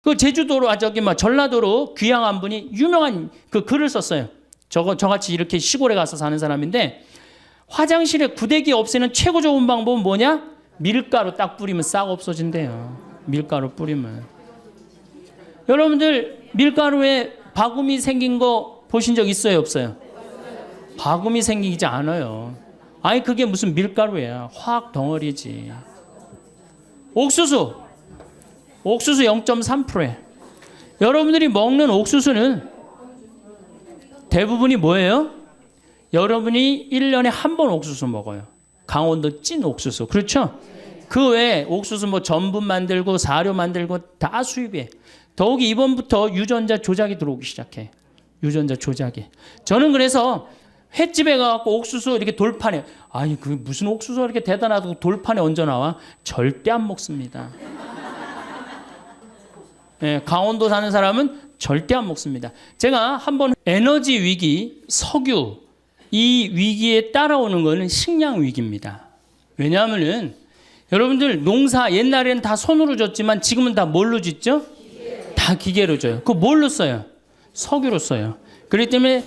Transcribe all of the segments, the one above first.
그 제주도로, 저기 전라도로 귀향한 분이 유명한 그 글을 썼어요. 저같이 이렇게 시골에 가서 사는 사람인데, 화장실에 구데기 없애는 최고 좋은 방법은 뭐냐? 밀가루 딱 뿌리면 싹 없어진대요. 밀가루 뿌리면. 여러분들 밀가루에 바구미 생긴 거 보신 적 있어요, 없어요? 바구미 생기지 않아요. 아니 그게 무슨 밀가루야. 화학 덩어리지. 옥수수 0.3%에. 여러분들이 먹는 옥수수는 대부분이 뭐예요? 여러분이 1년에 한 번 옥수수 먹어요. 강원도 찐 옥수수. 그렇죠? 그 외에 옥수수 전분 만들고 사료 만들고 다 수입해. 더욱이 이번부터 유전자 조작이 들어오기 시작해. 유전자 조작이. 저는 그래서 횟집에 가갖고 옥수수 이렇게 돌판에, 아니 그 무슨 옥수수가 이렇게 대단하다고 돌판에 얹어 나와? 절대 안 먹습니다. 네, 강원도 사는 사람은 절대 안 먹습니다. 제가 한번 에너지 위기, 석유, 이 위기에 따라오는 거는 식량 위기입니다. 왜냐하면은 여러분들 농사 옛날에는 다 손으로 졌지만 지금은 다 뭘로 짓죠? 다 기계로 져요. 그거 뭘로 써요? 석유로 써요. 그렇기 때문에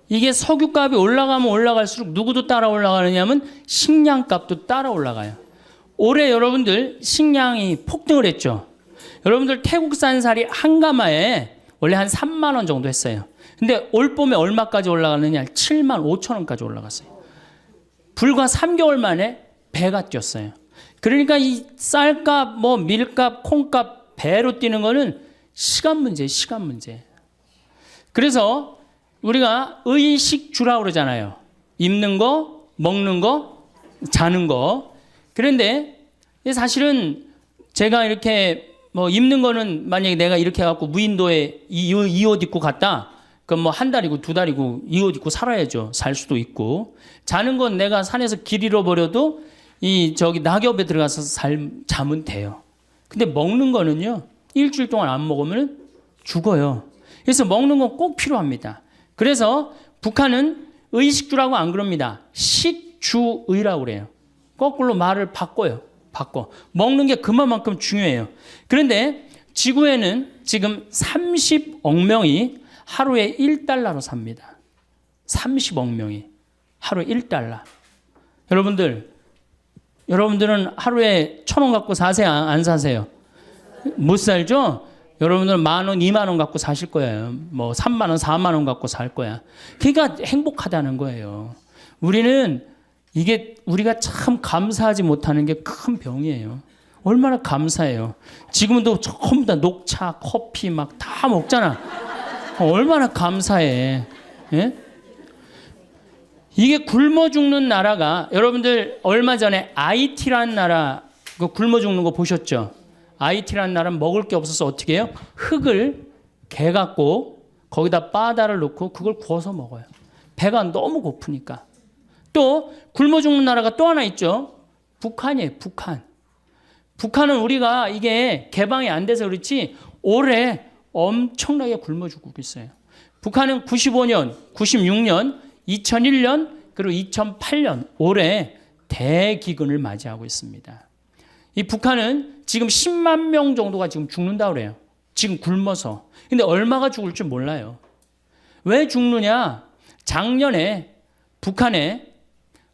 이게 석유값이 올라가면 올라갈수록 누구도 따라 올라가느냐면 식량값도 따라 올라가요. 올해 여러분들 식량이 폭등을 했죠. 여러분들 태국산 쌀이 한 가마에 원래 한 3만 원 정도 했어요. 근데 올 봄에 얼마까지 올라가느냐? 7만 5천 원까지 올라갔어요. 불과 3개월 만에 배가 뛰었어요. 그러니까 이 쌀값, 밀값, 콩값 배로 뛰는 거는 시간 문제예요, 시간 문제. 그래서 우리가 의식주라고 그러잖아요. 입는 거, 먹는 거, 자는 거. 그런데 사실은 제가 이렇게 입는 거는 만약에 내가 이렇게 해갖고 무인도에 이 옷 입고 갔다. 그럼 한 달이고 두 달이고 이 옷 입고 살아야죠. 살 수도 있고. 자는 건 내가 산에서 길 잃어버려도 저기 낙엽에 들어가서 자면 돼요. 근데 먹는 거는요. 일주일 동안 안 먹으면 죽어요. 그래서 먹는 건 꼭 필요합니다. 그래서 북한은 의식주라고 안 그럽니다. 식주의라고 그래요. 거꾸로 말을 바꿔요. 먹는 게 그만큼 중요해요. 그런데 지구에는 지금 30억 명이 하루에 1달러로 삽니다. 30억 명이 하루에 1달러. 여러분들은 하루에 1,000원 갖고 사세요? 안 사세요? 못 살죠? 여러분들은 10,000원, 20,000원 갖고 사실 거예요. 3만 원, 4만 원 갖고 살 거야. 그러니까 행복하다는 거예요. 우리가 참 감사하지 못하는 게 큰 병이에요. 얼마나 감사해요. 지금도 전부 다 녹차, 커피 막 다 먹잖아. 얼마나 감사해. 예? 이게 굶어 죽는 나라가, 여러분들 얼마 전에 IT라는 나라 그 굶어 죽는 거 보셨죠? IT라는 나라는 먹을 게 없어서 어떻게 해요? 흙을 개갖고 거기다 바다를 넣고 그걸 구워서 먹어요. 배가 너무 고프니까. 또 굶어 죽는 나라가 또 하나 있죠. 북한이에요. 북한은 우리가 이게 개방이 안 돼서 그렇지 올해 엄청나게 굶어 죽고 있어요. 북한은 95년, 96년, 2001년 그리고 2008년 올해 대기근을 맞이하고 있습니다. 이 북한은 지금 10만 명 정도가 지금 죽는다고 그래요. 지금 굶어서. 근데 얼마가 죽을 줄 몰라요. 왜 죽느냐? 작년에 북한에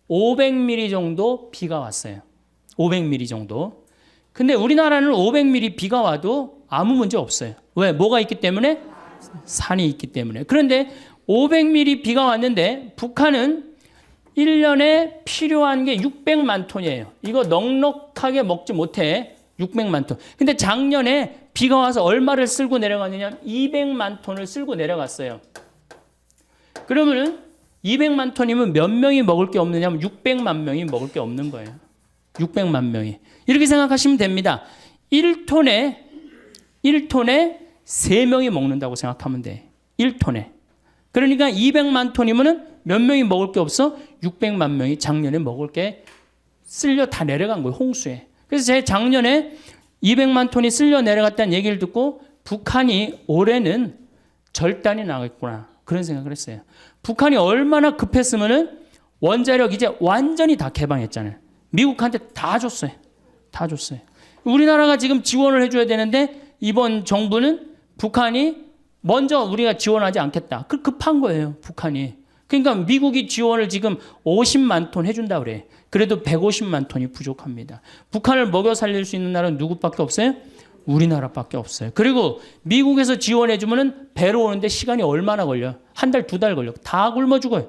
500mm 정도 비가 왔어요. 500mm 정도. 근데 우리나라는 500mm 비가 와도 아무 문제 없어요. 왜? 뭐가 있기 때문에? 산이 있기 때문에. 그런데 500mm 비가 왔는데 북한은 1년에 필요한 게 600만 톤이에요. 이거 넉넉하게 먹지 못해. 600만 톤. 근데 작년에 비가 와서 얼마를 쓸고 내려갔느냐? 200만 톤을 쓸고 내려갔어요. 그러면은 200만 톤이면 몇 명이 먹을 게 없느냐면 600만 명이 먹을 게 없는 거예요. 600만 명이. 이렇게 생각하시면 됩니다. 1톤에 3명이 먹는다고 생각하면 돼. 1톤에. 그러니까 200만 톤이면은 몇 명이 먹을 게 없어? 600만 명이 작년에 먹을 게 쓸려 다 내려간 거예요. 홍수에. 그래서 제 작년에 200만 톤이 쓸려 내려갔다는 얘기를 듣고 북한이 올해는 절단이 나겠구나. 그런 생각을 했어요. 북한이 얼마나 급했으면은 원자력 이제 완전히 다 개방했잖아요. 미국한테 다 줬어요. 우리나라가 지금 지원을 해줘야 되는데 이번 정부는 북한이 먼저 우리가 지원하지 않겠다. 급한 거예요, 북한이. 그러니까 미국이 지원을 지금 50만 톤 해준다 그래. 그래도 150만 톤이 부족합니다. 북한을 먹여 살릴 수 있는 나라는 누구밖에 없어요? 우리나라밖에 없어요. 그리고 미국에서 지원해주면은 배로 오는데 시간이 얼마나 걸려? 한 달, 두 달 걸려. 다 굶어 죽어요.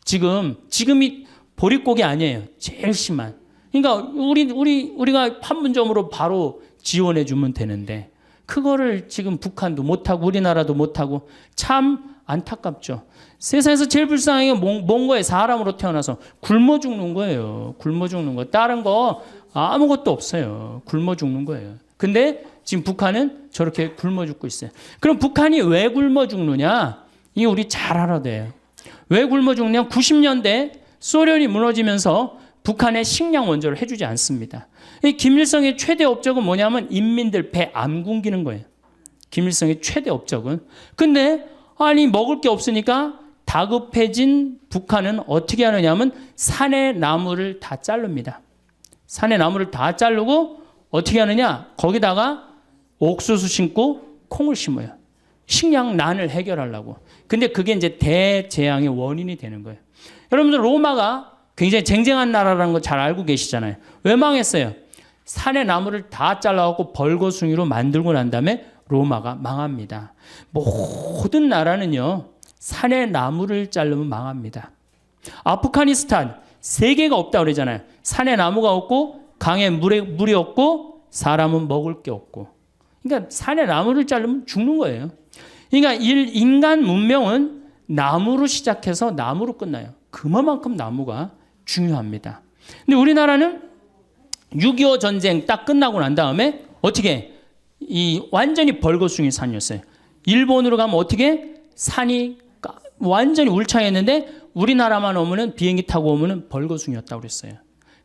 지금이 보릿고기 아니에요. 제일 심한. 그러니까 우리가 판문점으로 바로 지원해주면 되는데 그거를 지금 북한도 못하고 우리나라도 못하고 참 안타깝죠. 세상에서 제일 불쌍한 게 뭔 거예요? 사람으로 태어나서 굶어 죽는 거예요. 굶어 죽는 거. 다른 거 아무것도 없어요. 굶어 죽는 거예요. 근데 지금 북한은 저렇게 굶어 죽고 있어요. 그럼 북한이 왜 굶어 죽느냐? 이게 우리 잘 알아야 돼요. 왜 굶어 죽느냐? 90년대 소련이 무너지면서 북한에 식량 원조를 해주지 않습니다. 이 김일성의 최대 업적은 뭐냐면 인민들 배 안 굶기는 거예요. 김일성의 최대 업적은. 근데 아니 먹을 게 없으니까 다급해진 북한은 어떻게 하느냐면 산의 나무를 다 자릅니다. 산의 나무를 다 자르고 어떻게 하느냐? 거기다가 옥수수 심고 콩을 심어요. 식량난을 해결하려고. 근데 그게 이제 대재앙의 원인이 되는 거예요. 여러분들 로마가 굉장히 쟁쟁한 나라라는 거 잘 알고 계시잖아요. 왜 망했어요? 산의 나무를 다 잘라갖고 벌거숭이로 만들고 난 다음에 로마가 망합니다. 모든 나라는요. 산의 나무를 자르면 망합니다. 아프가니스탄 세계가 없다 그러잖아요. 산에 나무가 없고 강에 물이 없고 사람은 먹을 게 없고. 그러니까 산에 나무를 자르면 죽는 거예요. 그러니까 인간 문명은 나무로 시작해서 나무로 끝나요. 그만큼 나무가 중요합니다. 근데 우리나라는 6.25 전쟁 딱 끝나고 난 다음에 어떻게 완전히 벌거숭이 산이었어요. 일본으로 가면 어떻게 산이 완전히 울창했는데 우리나라만 오면은 비행기 타고 오면은 벌거숭이였다고 그랬어요.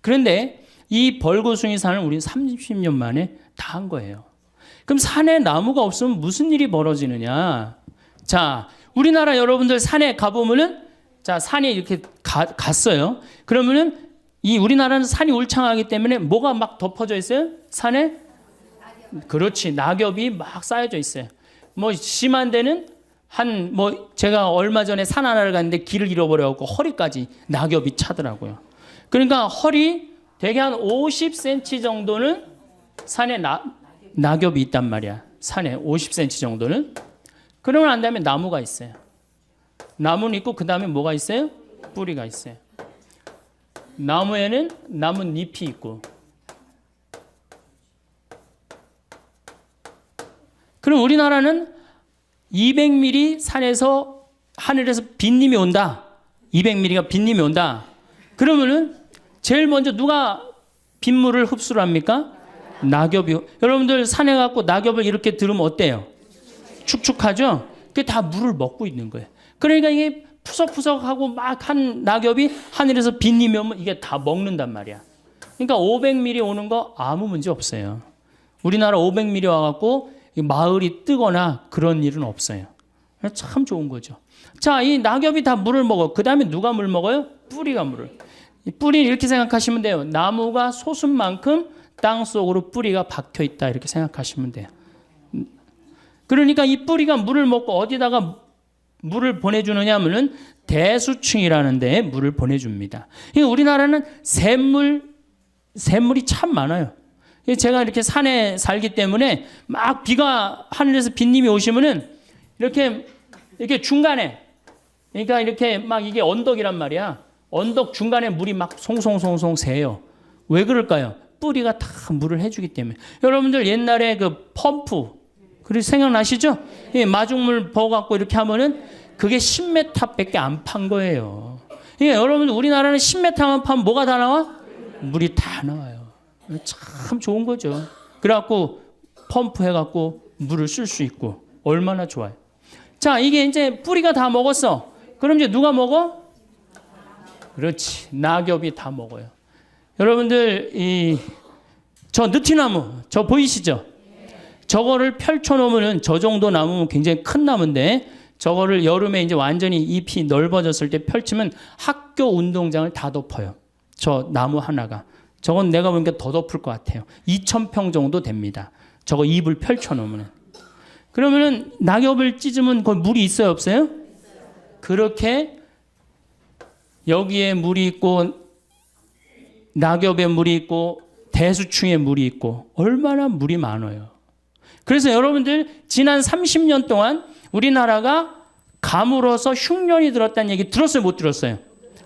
그런데 이 벌거숭이 산을 우리는 30년 만에 다 한 거예요. 그럼 산에 나무가 없으면 무슨 일이 벌어지느냐? 자, 우리나라 여러분들 산에 가보면은 자, 산에 이렇게 갔어요. 그러면은 이 우리나라는 산이 울창하기 때문에 뭐가 막 덮어져 있어요? 산에? 그렇지. 낙엽이 막 쌓여져 있어요. 뭐 심한 데는 제가 얼마 전에 산 하나를 갔는데 길을 잃어버려갖고 허리까지 낙엽이 차더라고요. 그러니까 허리 대개 한 50cm 정도는 산에 낙엽이 있단 말이야. 산에 50cm 정도는. 그러고 난 다음에 나무가 있어요. 나무는 있고 그 다음에 뭐가 있어요? 뿌리가 있어요. 나무에는 나뭇잎이 있고. 그럼 우리나라는 200mm 산에서 하늘에서 빗님이 온다. 200mm가 빗님이 온다. 그러면은 제일 먼저 누가 빗물을 흡수를 합니까? 낙엽이. 여러분들 산에 가고 낙엽을 이렇게 들으면 어때요? 축축하죠? 그게 다 물을 먹고 있는 거예요. 그러니까 이게 푸석푸석하고 막 한 낙엽이 하늘에서 빗님이 오면 이게 다 먹는단 말이야. 그러니까 500mm 오는 거 아무 문제 없어요. 우리나라 500mm 와갖고 마을이 뜨거나 그런 일은 없어요. 참 좋은 거죠. 자, 이 낙엽이 다 물을 먹어. 그 다음에 누가 물 먹어요? 뿌리가 물을. 이 뿌리 이렇게 생각하시면 돼요. 나무가 솟은 만큼 땅 속으로 뿌리가 박혀 있다 이렇게 생각하시면 돼요. 그러니까 이 뿌리가 물을 먹고 어디다가 물을 보내주느냐 하면은 대수층이라는 데에 물을 보내줍니다. 그러니까 우리나라는 샘물이 참 많아요. 제가 이렇게 산에 살기 때문에 막 비가 하늘에서 빗님이 오시면은 이렇게 중간에 그러니까 이렇게 막 이게 언덕이란 말이야. 언덕 중간에 물이 막 송송송송 새요. 왜 그럴까요? 뿌리가 다 물을 해주기 때문에. 여러분들 옛날에 그 펌프 그리고 생각나시죠? 마중물 버갖고 이렇게 하면은 그게 10m밖에 안 판 거예요. 그러니까 여러분들 우리나라는 10m만 파면 뭐가 다 나와? 물이 다 나와요. 참 좋은 거죠. 그래갖고 펌프 해갖고 물을 쓸 수 있고 얼마나 좋아요. 자, 이게 이제 뿌리가 다 먹었어. 그럼 이제 누가 먹어? 그렇지. 낙엽이 다 먹어요. 여러분들 저 느티나무 저 보이시죠? 저거를 펼쳐놓으면 저 정도 나무면 굉장히 큰 나무인데 저거를 여름에 이제 완전히 잎이 넓어졌을 때 펼치면 학교 운동장을 다 덮어요. 저 나무 하나가. 저건 내가 보니까 더 덮을 것 같아요. 2,000평 정도 됩니다. 저거 잎을 펼쳐놓으면. 그러면은 낙엽을 찢으면 거기 물이 있어요, 없어요? 그렇게 여기에 물이 있고 낙엽에 물이 있고 대수충에 물이 있고 얼마나 물이 많아요. 그래서 여러분들 지난 30년 동안 우리나라가 가물어서 흉년이 들었다는 얘기 들었어요, 못 들었어요?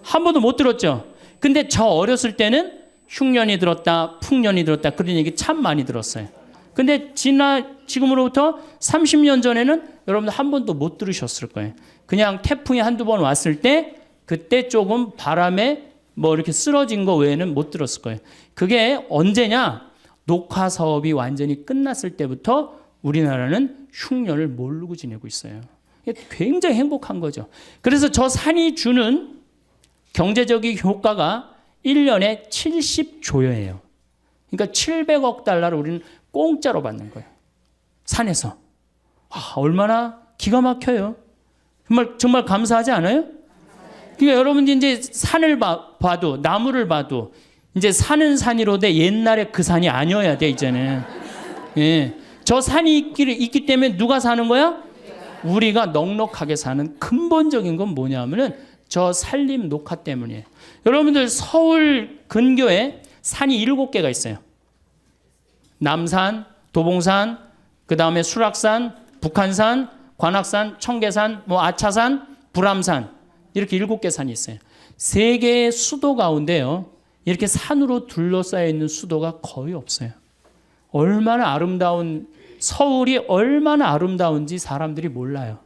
한 번도 못 들었죠. 근데 저 어렸을 때는 흉년이 들었다, 풍년이 들었다 그런 얘기 참 많이 들었어요. 근데 지금으로부터 30년 전에는 여러분들 한 번도 못 들으셨을 거예요. 그냥 태풍이 한두 번 왔을 때 그때 조금 바람에 뭐 이렇게 쓰러진 거 외에는 못 들었을 거예요. 그게 언제냐? 녹화 사업이 완전히 끝났을 때부터 우리나라는 흉년을 모르고 지내고 있어요. 굉장히 행복한 거죠. 그래서 저 산이 주는 경제적인 효과가 1년에 70조예요. 그러니까 700억 달러를 우리는 공짜로 받는 거예요. 산에서. 얼마나 기가 막혀요. 정말 감사하지 않아요? 그러니까 여러분들이 이제 산을 봐도 나무를 봐도 이제 산은 산이로되 옛날에 그 산이 아니어야 돼 이제는. 예. 저 산이 있기 때문에 누가 사는 거야? 우리가 넉넉하게 사는 근본적인 건 뭐냐면은 저 산림 녹화 때문이에요. 여러분들 서울 근교에 산이 7개가 있어요. 남산, 도봉산, 그 다음에 수락산, 북한산, 관악산, 청계산, 아차산, 불암산 이렇게 7개 산이 있어요. 3개의 수도 가운데요. 이렇게 산으로 둘러싸여 있는 수도가 거의 없어요. 얼마나 아름다운 서울이 얼마나 아름다운지 사람들이 몰라요.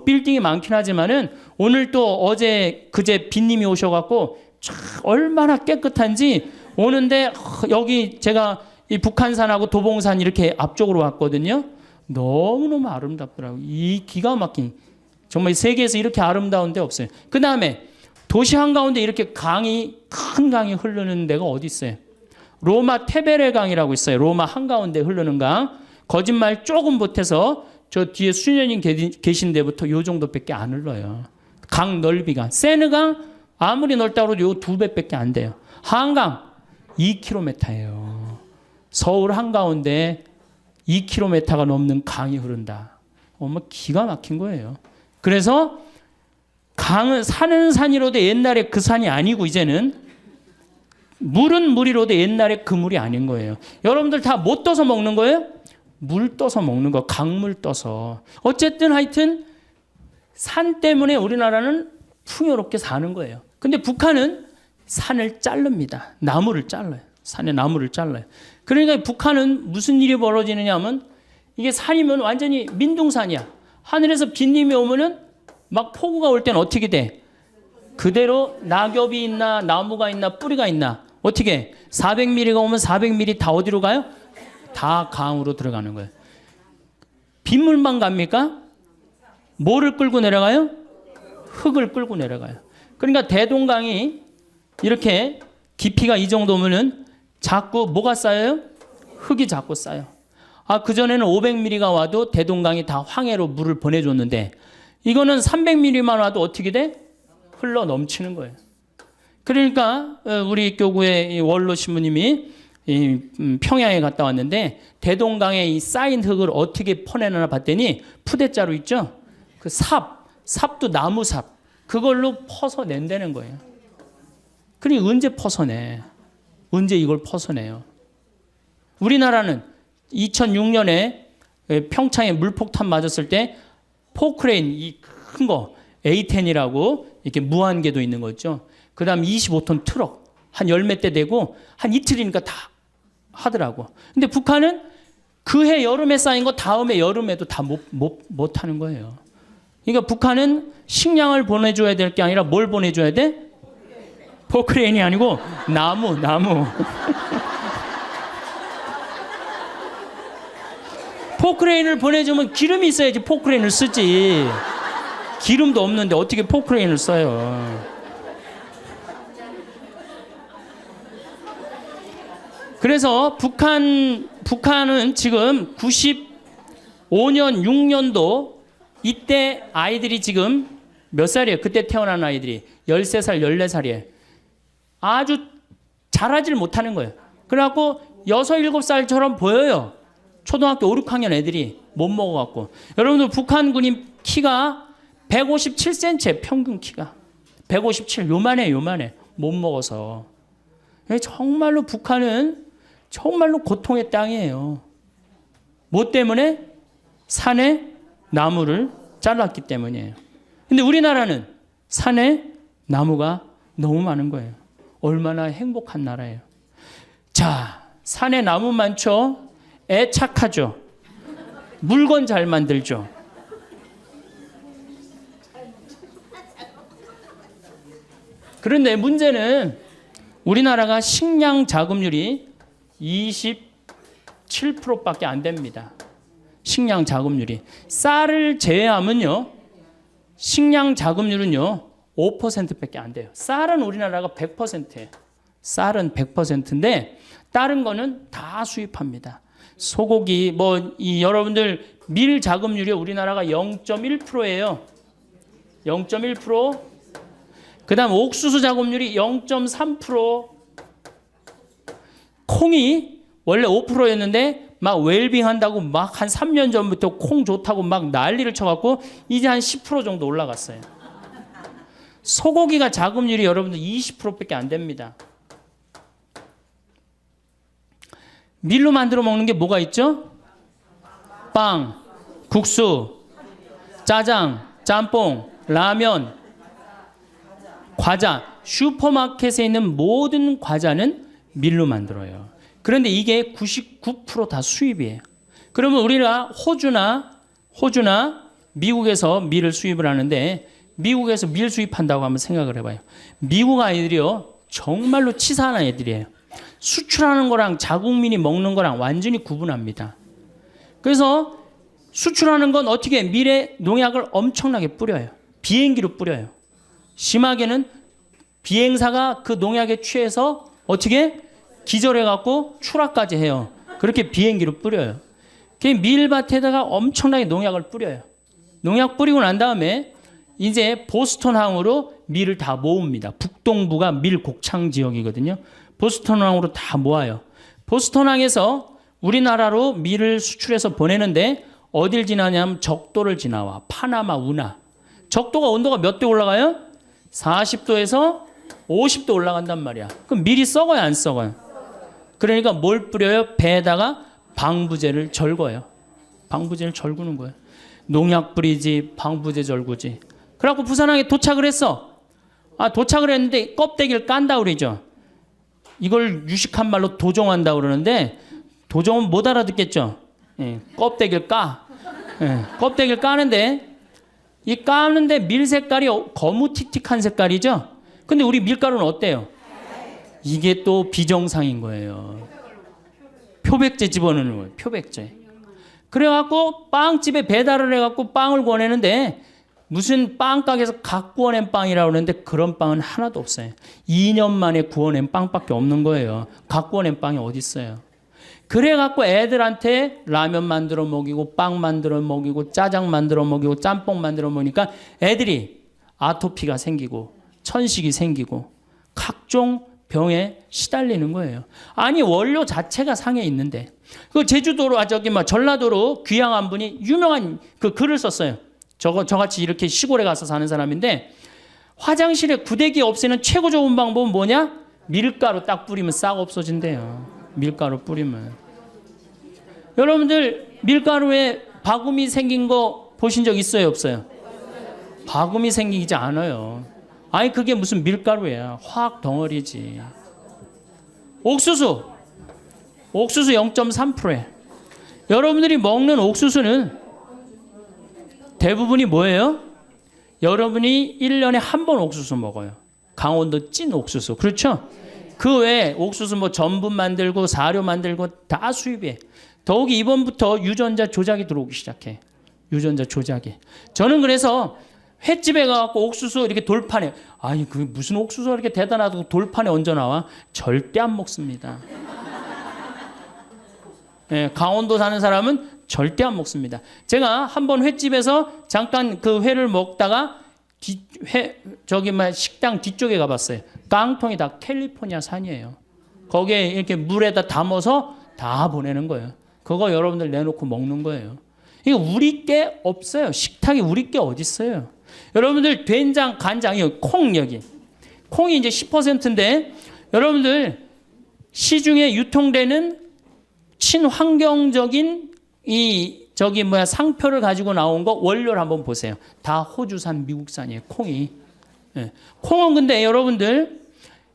빌딩이 많긴 하지만은 오늘 또 어제 그제 빈님이 오셔갖고 얼마나 깨끗한지 오는데 여기 제가 이 북한산하고 도봉산 이렇게 앞쪽으로 왔거든요. 너무너무 아름답더라고요. 이 기가 막힌 정말 세계에서 이렇게 아름다운 데 없어요. 그 다음에 도시 한가운데 이렇게 큰 강이 흐르는 데가 어디 있어요? 로마 테베레 강이라고 있어요. 로마 한가운데 흐르는 강. 거짓말 조금 못해서 저 뒤에 수녀님 계신 데부터 요 정도밖에 안 흘러요. 강 넓이가. 세느강 아무리 넓다고 해도 요 2배밖에 안 돼요. 한강 2km예요. 서울 한가운데 2km가 넘는 강이 흐른다. 기가 막힌 거예요. 그래서 강은 사는 산이로도 옛날에 그 산이 아니고 이제는 물은 물이로도 옛날에 그 물이 아닌 거예요. 여러분들 다 못 떠서 먹는 거예요? 물 떠서 먹는 거, 강물 떠서. 어쨌든 하여튼 산 때문에 우리나라는 풍요롭게 사는 거예요. 근데 북한은 산을 자릅니다. 나무를 잘라요. 산에 나무를 잘라요. 그러니까 북한은 무슨 일이 벌어지느냐 하면 이게 산이면 완전히 민둥산이야. 하늘에서 빈님이 오면은 막 폭우가 올 때는 어떻게 돼? 그대로 낙엽이 있나 나무가 있나 뿌리가 있나 어떻게 400mm가 오면 400mm 다 어디로 가요? 다 강으로 들어가는 거예요. 빗물만 갑니까? 뭐를 끌고 내려가요? 흙을 끌고 내려가요. 그러니까 대동강이 이렇게 깊이가 이 정도면은 자꾸 뭐가 쌓여요? 흙이 자꾸 쌓여. 그전에는 500mm가 와도 대동강이 다 황해로 물을 보내줬는데 이거는 300mm만 와도 어떻게 돼? 흘러 넘치는 거예요. 그러니까 우리 교구의 원로 신부님이 평양에 갔다 왔는데 대동강에 이 쌓인 흙을 어떻게 퍼내나 봤더니 푸대자루 있죠? 그 삽도 나무삽 그걸로 퍼서 낸다는 거예요. 그러니 언제 퍼서내? 언제 이걸 퍼서내요? 우리나라는 2006년에 평창에 물폭탄 맞았을 때 포크레인 이 큰 거 A10이라고 이렇게 무한궤도 있는 거 있죠. 그 다음 25톤 트럭 한 10몇 대 되고 한 이틀이니까 다 하더라고. 근데 북한은 그 해 여름에 쌓인 거 다음에 여름에도 다 못 하는 거예요. 그러니까 북한은 식량을 보내줘야 될 게 아니라 뭘 보내줘야 돼? 포크레인이 아니고 나무. 포크레인을 보내주면 기름이 있어야지 포크레인을 쓰지. 기름도 없는데 어떻게 포크레인을 써요. 그래서 북한은 지금 95년, 6년도 이때 아이들이 지금 몇 살이에요? 그때 태어난 아이들이 13살, 14살이에요. 아주 자라질 못하는 거예요. 그래갖고 6, 7살처럼 보여요. 초등학교 5, 6학년 애들이 못 먹어갖고. 여러분들 북한 군인 키가 157cm, 평균 키가. 157, 요만해. 못 먹어서. 정말로 북한은 정말로 고통의 땅이에요. 뭐 때문에? 산에 나무를 잘랐기 때문이에요. 근데 우리나라는 산에 나무가 너무 많은 거예요. 얼마나 행복한 나라예요. 자, 산에 나무 많죠? 애 착하죠? 물건 잘 만들죠? 그런데 문제는 우리나라가 식량 자급률이 27%밖에 안 됩니다. 식량 자급률이. 쌀을 제외하면요. 식량 자급률은요. 5%밖에 안 돼요. 쌀은 우리나라가 100%예요. 쌀은 100%인데 다른 거는 다 수입합니다. 소고기 여러분들 밀 자급률이 우리나라가 0.1%예요. 0.1%. 그다음 옥수수 자급률이 0.3%. 콩이 원래 5%였는데 막 웰빙 한다고 막 한 3년 전부터 콩 좋다고 막 난리를 쳐갖고 이제 한 10% 정도 올라갔어요. 소고기가 자급률이 여러분들 20%밖에 안 됩니다. 밀로 만들어 먹는 게 뭐가 있죠? 빵, 국수, 짜장, 짬뽕, 라면, 과자. 슈퍼마켓에 있는 모든 과자는 밀로 만들어요. 그런데 이게 99% 다 수입이에요. 그러면 우리가 호주나 미국에서 밀을 수입을 하는데 미국에서 밀 수입한다고 한번 생각을 해봐요. 미국 아이들이요. 정말로 치사한 애들이에요. 수출하는 거랑 자국민이 먹는 거랑 완전히 구분합니다. 그래서 수출하는 건 어떻게 밀에 농약을 엄청나게 뿌려요. 비행기로 뿌려요. 심하게는 비행사가 그 농약에 취해서 어떻게 기절해갖고 추락까지 해요. 그렇게 비행기로 뿌려요. 밀밭에다가 엄청나게 농약을 뿌려요. 농약 뿌리고 난 다음에 이제 보스턴항으로 밀을 다 모읍니다. 북동부가 밀 곡창 지역이거든요. 보스턴항으로 다 모아요. 보스턴항에서 우리나라로 밀을 수출해서 보내는데 어딜 지나냐면 적도를 지나와. 파나마, 운하. 적도가 온도가 몇 도 올라가요? 40도에서 50도 올라간단 말이야. 그럼 밀이 썩어요, 안 썩어요? 그러니까 뭘 뿌려요? 배에다가 방부제를 절거요. 방부제를 절구는 거예요. 농약 뿌리지, 방부제 절구지. 그래갖고 부산항에 도착을 했어. 도착을 했는데 껍데기를 깐다 그러죠. 이걸 유식한 말로 도종한다 그러는데 도종은 못 알아듣겠죠. 껍데기를 까. 껍데기를 까는데 이 까는데 밀 색깔이 거무틱틱한 색깔이죠. 근데 우리 밀가루는 어때요? 이게 또 비정상인 거예요. 표백제 집어넣는 거예요. 표백제. 그래갖고 빵집에 배달을 해갖고 빵을 구워내는데 무슨 빵가게에서 각 구워낸 빵이라고 그러는데 그런 빵은 하나도 없어요. 2년 만에 구워낸 빵밖에 없는 거예요. 각 구워낸 빵이 어디 있어요. 그래갖고 애들한테 라면 만들어 먹이고 빵 만들어 먹이고 짜장 만들어 먹이고 짬뽕 만들어 먹으니까 애들이 아토피가 생기고 천식이 생기고 각종 병에 시달리는 거예요. 아니 원료 자체가 상해 있는데 그 제주도로 전라도로 귀향한 분이 유명한 그 글을 썼어요. 저같이 이렇게 시골에 가서 사는 사람인데 화장실에 구데기 없애는 최고 좋은 방법은 뭐냐? 밀가루 딱 뿌리면 싹 없어진대요. 밀가루 뿌리면. 여러분들 밀가루에 바구미 생긴 거 보신 적 있어요, 없어요? 바구미 생기지 않아요. 아니 그게 무슨 밀가루야. 화학 덩어리지. 옥수수 0.3%에. 여러분들이 먹는 옥수수는 대부분이 뭐예요? 여러분이 1년에 한 번 옥수수 먹어요. 강원도 찐 옥수수. 그렇죠? 그 외에 옥수수 전분 만들고 사료 만들고 다 수입해. 더욱이 이번부터 유전자 조작이 들어오기 시작해. 유전자 조작이. 저는 그래서 횟집에 가갖고 옥수수 이렇게 돌판에 아니 그 무슨 옥수수가 이렇게 대단하다고 돌판에 얹어 나와? 절대 안 먹습니다. 강원도 사는 사람은 절대 안 먹습니다. 제가 한번 횟집에서 잠깐 그 회를 먹다가 식당 뒤쪽에 가봤어요. 깡통이 다 캘리포니아 산이에요. 거기에 이렇게 물에다 담아서 다 보내는 거예요. 그거 여러분들 내놓고 먹는 거예요. 이거 우리 게 없어요. 식탁에 우리 게 어디 있어요. 여러분들 된장, 간장, 콩 여기. 콩이 이제 10%인데 여러분들 시중에 유통되는 친환경적인 상표를 가지고 나온 거 원료를 한번 보세요. 다 호주산, 미국산이에요. 콩이. 네. 콩은 근데 여러분들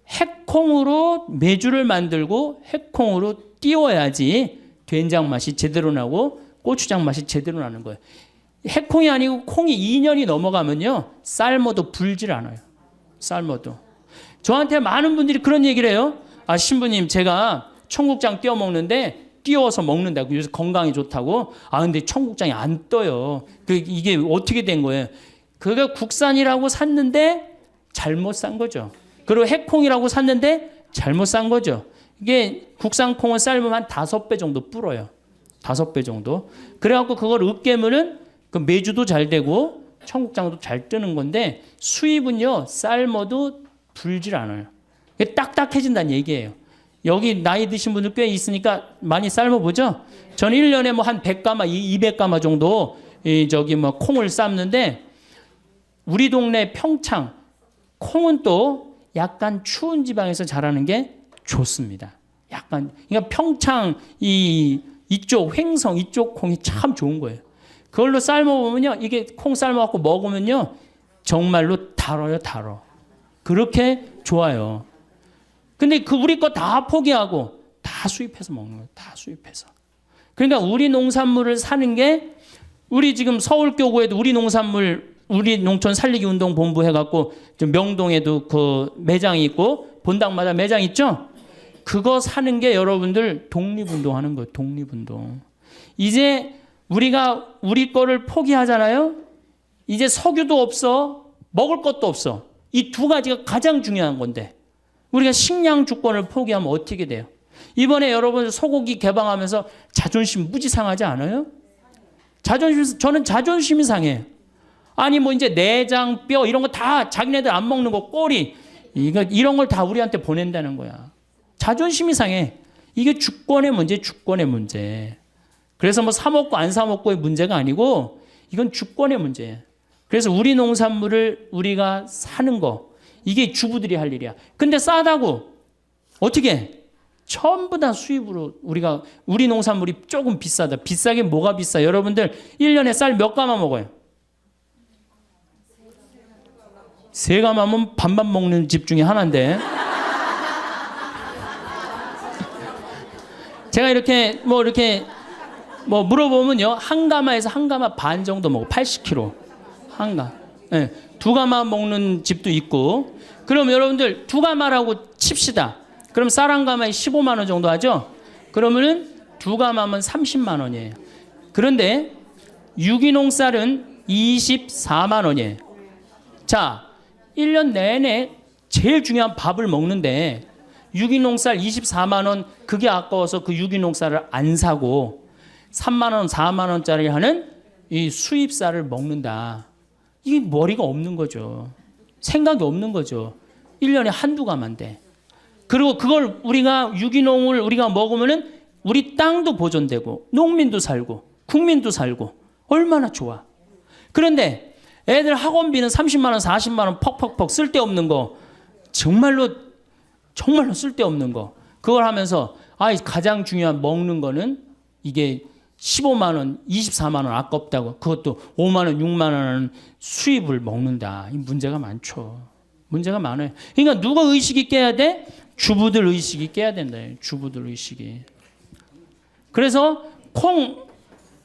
핵콩으로 메주를 만들고 핵콩으로 띄워야지 된장 맛이 제대로 나고 고추장 맛이 제대로 나는 거예요. 핵콩이 아니고 콩이 2년이 넘어가면요. 삶아도 불질 않아요. 삶아도. 저한테 많은 분들이 그런 얘기를 해요. 아, 신부님, 제가 청국장 띄워 먹는데 띄워서 먹는다고. 요새 건강에 좋다고. 아, 근데 청국장이 안 떠요. 이게 어떻게 된 거예요? 그게 국산이라고 샀는데 잘못 산 거죠. 그리고 핵콩이라고 샀는데 잘못 산 거죠. 이게 국산 콩을 삶으면 한 5배 정도 불어요. 5배 정도. 그래갖고 그걸 으깨면은 그 메주도 잘 되고 청국장도 잘 뜨는 건데 수입은요, 삶아도 불질 않아요. 딱딱해진다는 얘기예요. 여기 나이 드신 분들 꽤 있으니까 많이 삶아보죠? 저는 1년에 뭐 한 100가마, 200가마 정도 콩을 삶는데 우리 동네 평창, 콩은 또 약간 추운 지방에서 자라는 게 좋습니다. 그러니까 평창, 이쪽 횡성, 이쪽 콩이 참 좋은 거예요. 그걸로 삶아보면요, 이게 콩 삶아갖고 먹으면요, 정말로 달아요. 그렇게 좋아요. 근데 우리 거 다 포기하고 다 수입해서 먹는 거예요. 다 수입해서. 그러니까 우리 농산물을 사는 게 우리 지금 서울교구에도 우리 농촌 살리기 운동 본부 해갖고 명동에도 그 매장이 있고 본당마다 매장 있죠? 그거 사는 게 여러분들 독립운동 하는 거예요. 독립운동. 이제 우리가 우리 거를 포기하잖아요. 이제 석유도 없어. 먹을 것도 없어. 이 두 가지가 가장 중요한 건데 우리가 식량 주권을 포기하면 어떻게 돼요? 이번에 여러분 소고기 개방하면서 자존심 무지 상하지 않아요? 저는 자존심이 상해요. 아니 뭐 이제 내장, 뼈 이런 거 다 자기네들 안 먹는 거 꼬리 이런 걸 다 우리한테 보낸다는 거야. 자존심이 상해. 이게 주권의 문제. 그래서 뭐 사 먹고 안 사 먹고의 문제가 아니고 이건 주권의 문제예요. 그래서 우리 농산물을 우리가 사는 거 이게 주부들이 할 일이야. 근데 싸다고 어떻게 해? 전부 다 수입으로 우리 농산물이 조금 비싸다. 비싸게 뭐가 비싸? 여러분들 1년에 쌀 몇 가마 먹어요? 3가마면 반반 먹는 집 중에 하나인데. 제가 이렇게 물어보면요. 한 가마에서 한 가마 반 정도 먹어. 80kg. 한 가. 네, 2가마 먹는 집도 있고. 그럼 여러분들 2가마라고 칩시다. 그럼 쌀 한 가마에 15만 원 정도 하죠? 그러면은 2가마면 30만 원이에요. 그런데 유기농 쌀은 24만 원이에요. 자, 1년 내내 제일 중요한 밥을 먹는데 유기농 쌀 24만 원 그게 아까워서 그 유기농 쌀을 안 사고 3만 원, 4만 원짜리 하는 이 수입 쌀을 먹는다. 이게 머리가 없는 거죠. 생각이 없는 거죠. 1년에 한두 가마인데. 그리고 그걸 유기농을 우리가 먹으면은 우리 땅도 보존되고 농민도 살고 국민도 살고 얼마나 좋아. 그런데 애들 학원비는 30만 원, 40만 원 퍽퍽퍽 쓸데없는 거 정말로 쓸데없는 거 그걸 하면서 가장 중요한 먹는 거는 이게 15만 원, 24만 원 아깝다고 그것도 5만 원, 6만 원 수입을 먹는다. 이 문제가 많죠. 문제가 많아요. 그러니까 누가 의식이 깨야 돼? 주부들 의식이 깨야 된다. 주부들 의식이. 그래서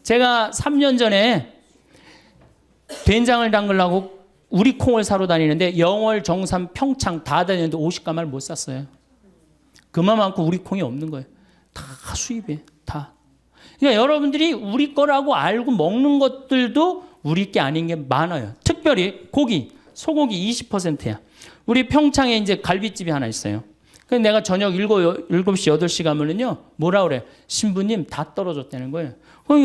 제가 3년 전에 된장을 담그려고 우리 콩을 사러 다니는데 영월, 정산, 평창 다 다녔는데 50가마를 못 샀어요. 그만큼 우리 콩이 없는 거예요. 다 수입이에요. 다. 그러니까 여러분들이 우리 거라고 알고 먹는 것들도 우리 게 아닌 게 많아요. 특별히 소고기 20%야. 우리 평창에 이제 갈비집이 하나 있어요. 그래서 내가 저녁 7시, 8시 가면은요, 뭐라 그래? 신부님 다 떨어졌다는 거예요.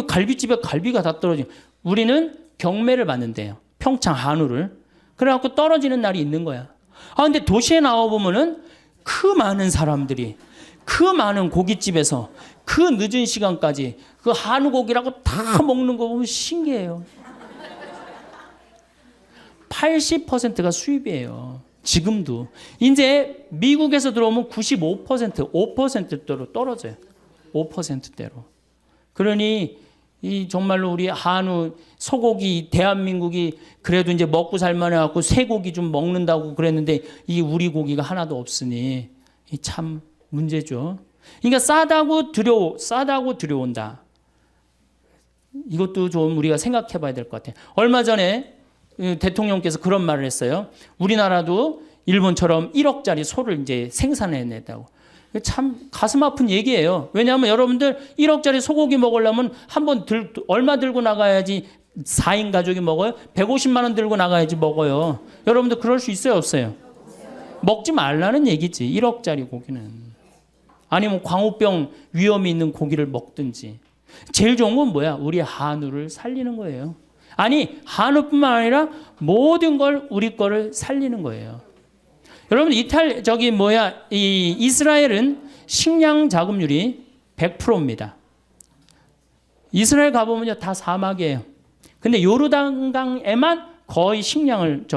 갈비집에 갈비가 다 떨어지고. 우리는 경매를 받는데요. 평창 한우를. 그래갖고 떨어지는 날이 있는 거야. 근데 도시에 나와보면은 그 많은 사람들이, 그 많은 고깃집에서 그 늦은 시간까지 그 한우 고기라고 다 먹는 거 보면 신기해요. 80%가 수입이에요. 지금도. 이제 미국에서 들어오면 95%, 5%대로 떨어져요. 5%대로. 그러니 이 정말로 우리 한우, 소고기, 대한민국이 그래도 이제 먹고 살만 해갖고 쇠고기 좀 먹는다고 그랬는데 이 우리 고기가 하나도 없으니 참 문제죠. 그러니까 싸다고 들여온다. 이것도 좀 우리가 생각해 봐야 될 것 같아요. 얼마 전에 대통령께서 그런 말을 했어요. 우리나라도 일본처럼 1억짜리 소를 이제 생산해냈다고. 참 가슴 아픈 얘기예요. 왜냐하면 여러분들 1억짜리 소고기 먹으려면 얼마 들고 나가야지 4인 가족이 먹어요? 150만 원 들고 나가야지 먹어요. 여러분들 그럴 수 있어요, 없어요? 먹지 말라는 얘기지. 1억짜리 고기는. 아니면 광우병 위험이 있는 고기를 먹든지. 제일 좋은 건 뭐야? 우리 한우를 살리는 거예요. 아니, 한우뿐만 아니라 모든 걸 우리 거를 살리는 거예요. 여러분 이 이스라엘은 식량 자급률이 100%입니다. 이스라엘 가보면요 다 사막이에요. 근데 요르단강에만 거의 식량을